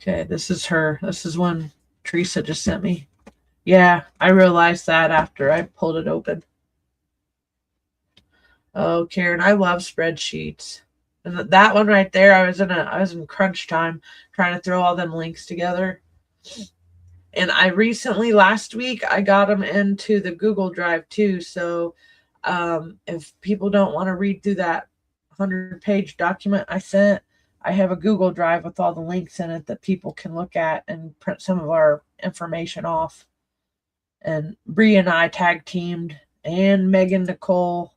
okay, this is her. This is one Teresa just sent me. Yeah, I realized that after I pulled it open. Oh, Karen, I love spreadsheets. And that one right there, I was in crunch time trying to throw all them links together. And I recently, last week, I got them into the Google Drive too. So if people don't want to read through that 100-page document I sent, I have a Google Drive with all the links in it that people can look at and print some of our information off. And Bree and I tag teamed, and Megan Nicole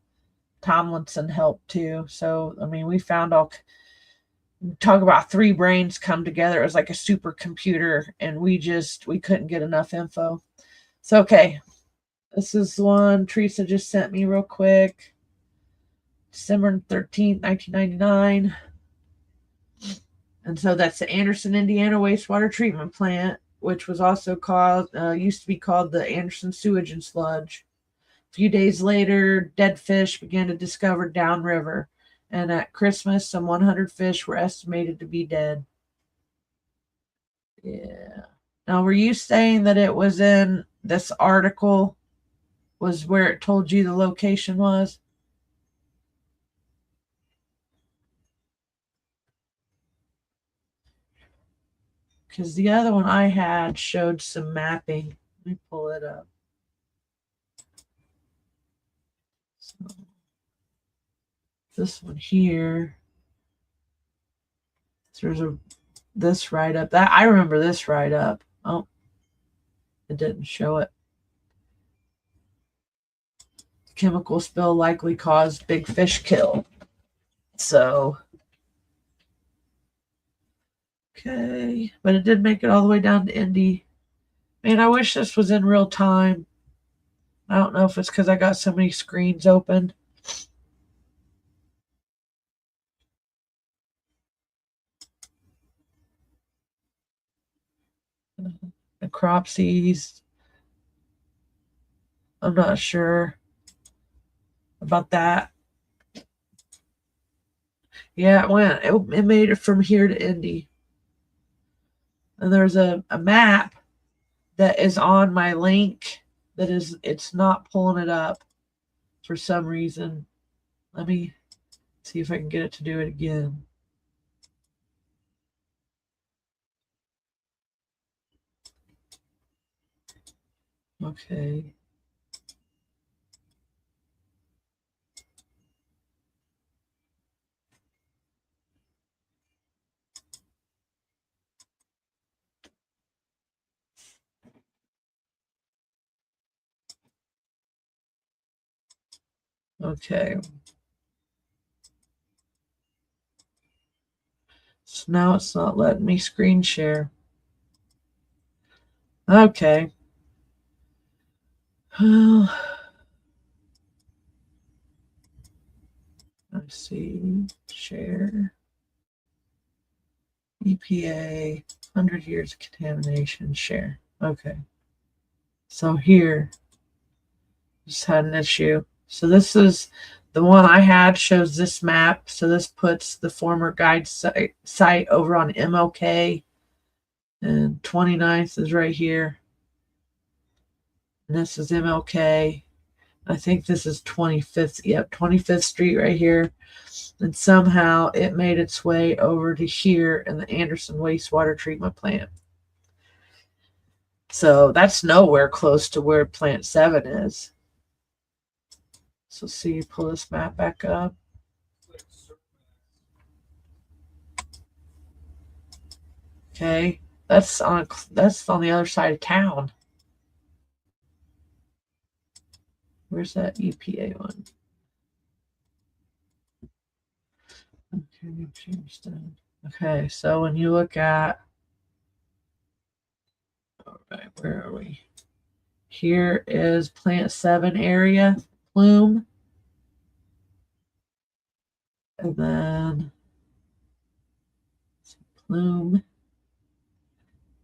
Tomlinson helped too. So, I mean, we found all, talk about three brains come together. It was like a supercomputer, and we couldn't get enough info. So, okay. This is one Teresa just sent me real quick. December 13th, 1999. And so that's the Anderson, Indiana wastewater treatment plant, which was also called, used to be called the Anderson Sewage and Sludge. A few days later, dead fish began to discover downriver. And at Christmas, some 100 fish were estimated to be dead. Yeah. Now, were you saying that it was in this article was where it told you the location was? Because the other one I had showed some mapping. Let me pull it up. So, this one here. So there's this write-up. That I remember this write-up. Oh, it didn't show it. Chemical spill likely caused big fish kill. So, okay. But it did make it all the way down to Indy. Man, I wish this was in real time. I don't know if it's because I got so many screens open. Necropsies. I'm not sure about that. Yeah, it went. It made it from here to Indy. And there's a map that is on my link that it's not pulling it up for some reason. Let me see if I can get it to do it again. Okay. Okay. So now it's not letting me screen share. Okay. Well, let's see. Share. EPA, 100 years of contamination, share. Okay. So here, just had an issue. So this is the one I had shows this map. So this puts the former guide site over on MLK. And 29th is right here. And this is MLK. I think this is 25th. Yep, 25th Street right here. And somehow it made its way over to here in the Anderson wastewater treatment plant. So that's nowhere close to where plant 7 is. So see, pull this map back up. Okay, that's on the other side of town. Where's that EPA one? Okay, so when you look at, all right, where are we? Here is plant 7 area, Plume. And then Plume.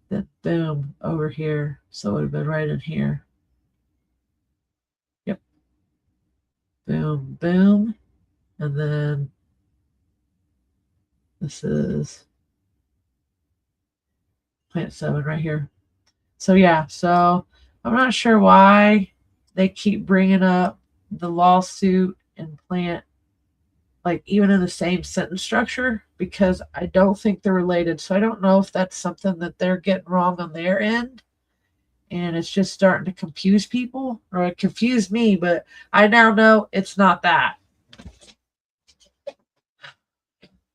Then boom, over here. So it would have been right in here. Yep. Boom, boom. And then this is plant 7 right here. So yeah, so I'm not sure why they keep bringing up the lawsuit and plant, like even in the same sentence structure, because I don't think they're related. So I don't know if that's something that they're getting wrong on their end and it's just starting to confuse people, or it confused me, but I now know it's not that.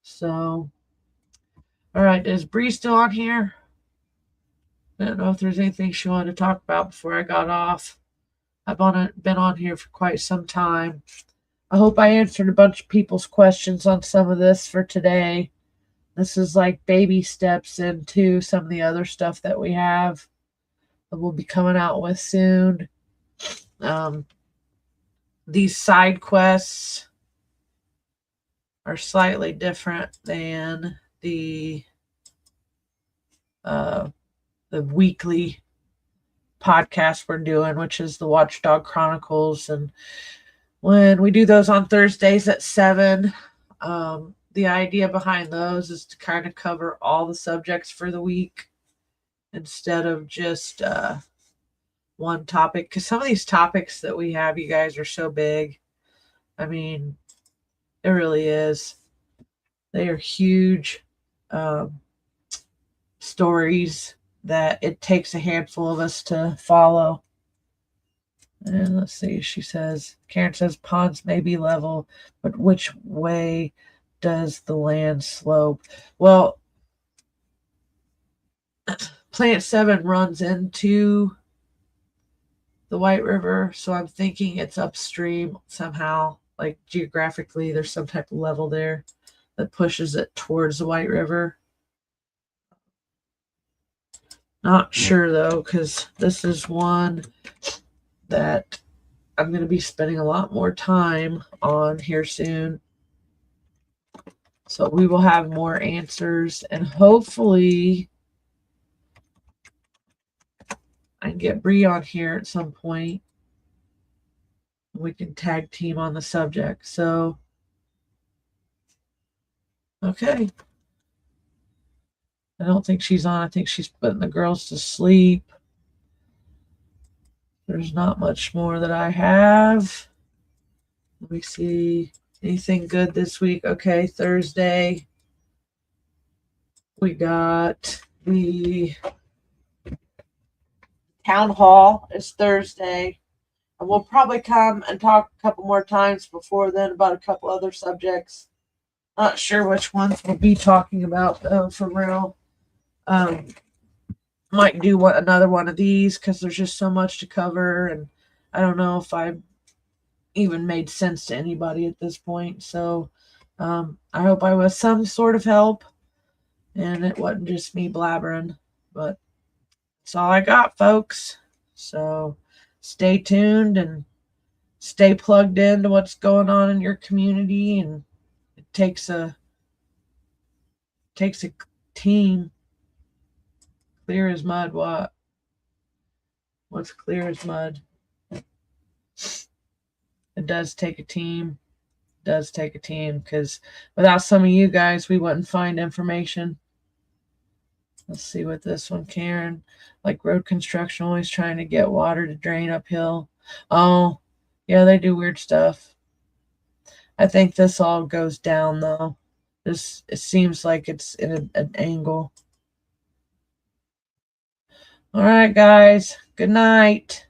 So, all right, is Bree still on here? I don't know if there's anything she wanted to talk about before I got off. I've been on here for quite some time. I hope I answered a bunch of people's questions on some of this for today. This is like baby steps into some of the other stuff that we have that we'll be coming out with soon. These side quests are slightly different than the weekly podcast we're doing, which is the Watchdog Chronicles. And when we do those on Thursdays at 7, the idea behind those is to kind of cover all the subjects for the week instead of just one topic. Because some of these topics that we have, you guys, are so big. I mean, it really is. They are huge stories that it takes a handful of us to follow. And let's see, she says, Karen says ponds may be level, but which way does the land slope? Well, Plant 7 runs into the White River, so I'm thinking it's upstream somehow, like geographically there's some type of level there that pushes it towards the White River. Not sure though, because this is one that I'm going to be spending a lot more time on here soon. So we will have more answers, and hopefully I can get Bree on here at some point. We can tag team on the subject. So, okay. I don't think she's on. I think she's putting the girls to sleep. There's not much more that I have. Let me see. Anything good this week? Okay, Thursday. We got the town hall is Thursday. And we'll probably come and talk a couple more times before then about a couple other subjects. Not sure which ones we'll be talking about though, for real. Might do another one of these because there's just so much to cover, and I don't know if I even made sense to anybody at this point. So I hope I was some sort of help and it wasn't just me blabbering, but that's all I got, folks. So stay tuned and stay plugged into what's going on in your community. And it takes a team. Clear as mud. What's clear as mud? It does take a team. It does take a team, because without some of you guys, we wouldn't find information. Let's see what this one, Karen. Like road construction, always trying to get water to drain uphill. Oh, yeah, they do weird stuff. I think this all goes down though. It seems like it's in an angle. All right, guys. Good night.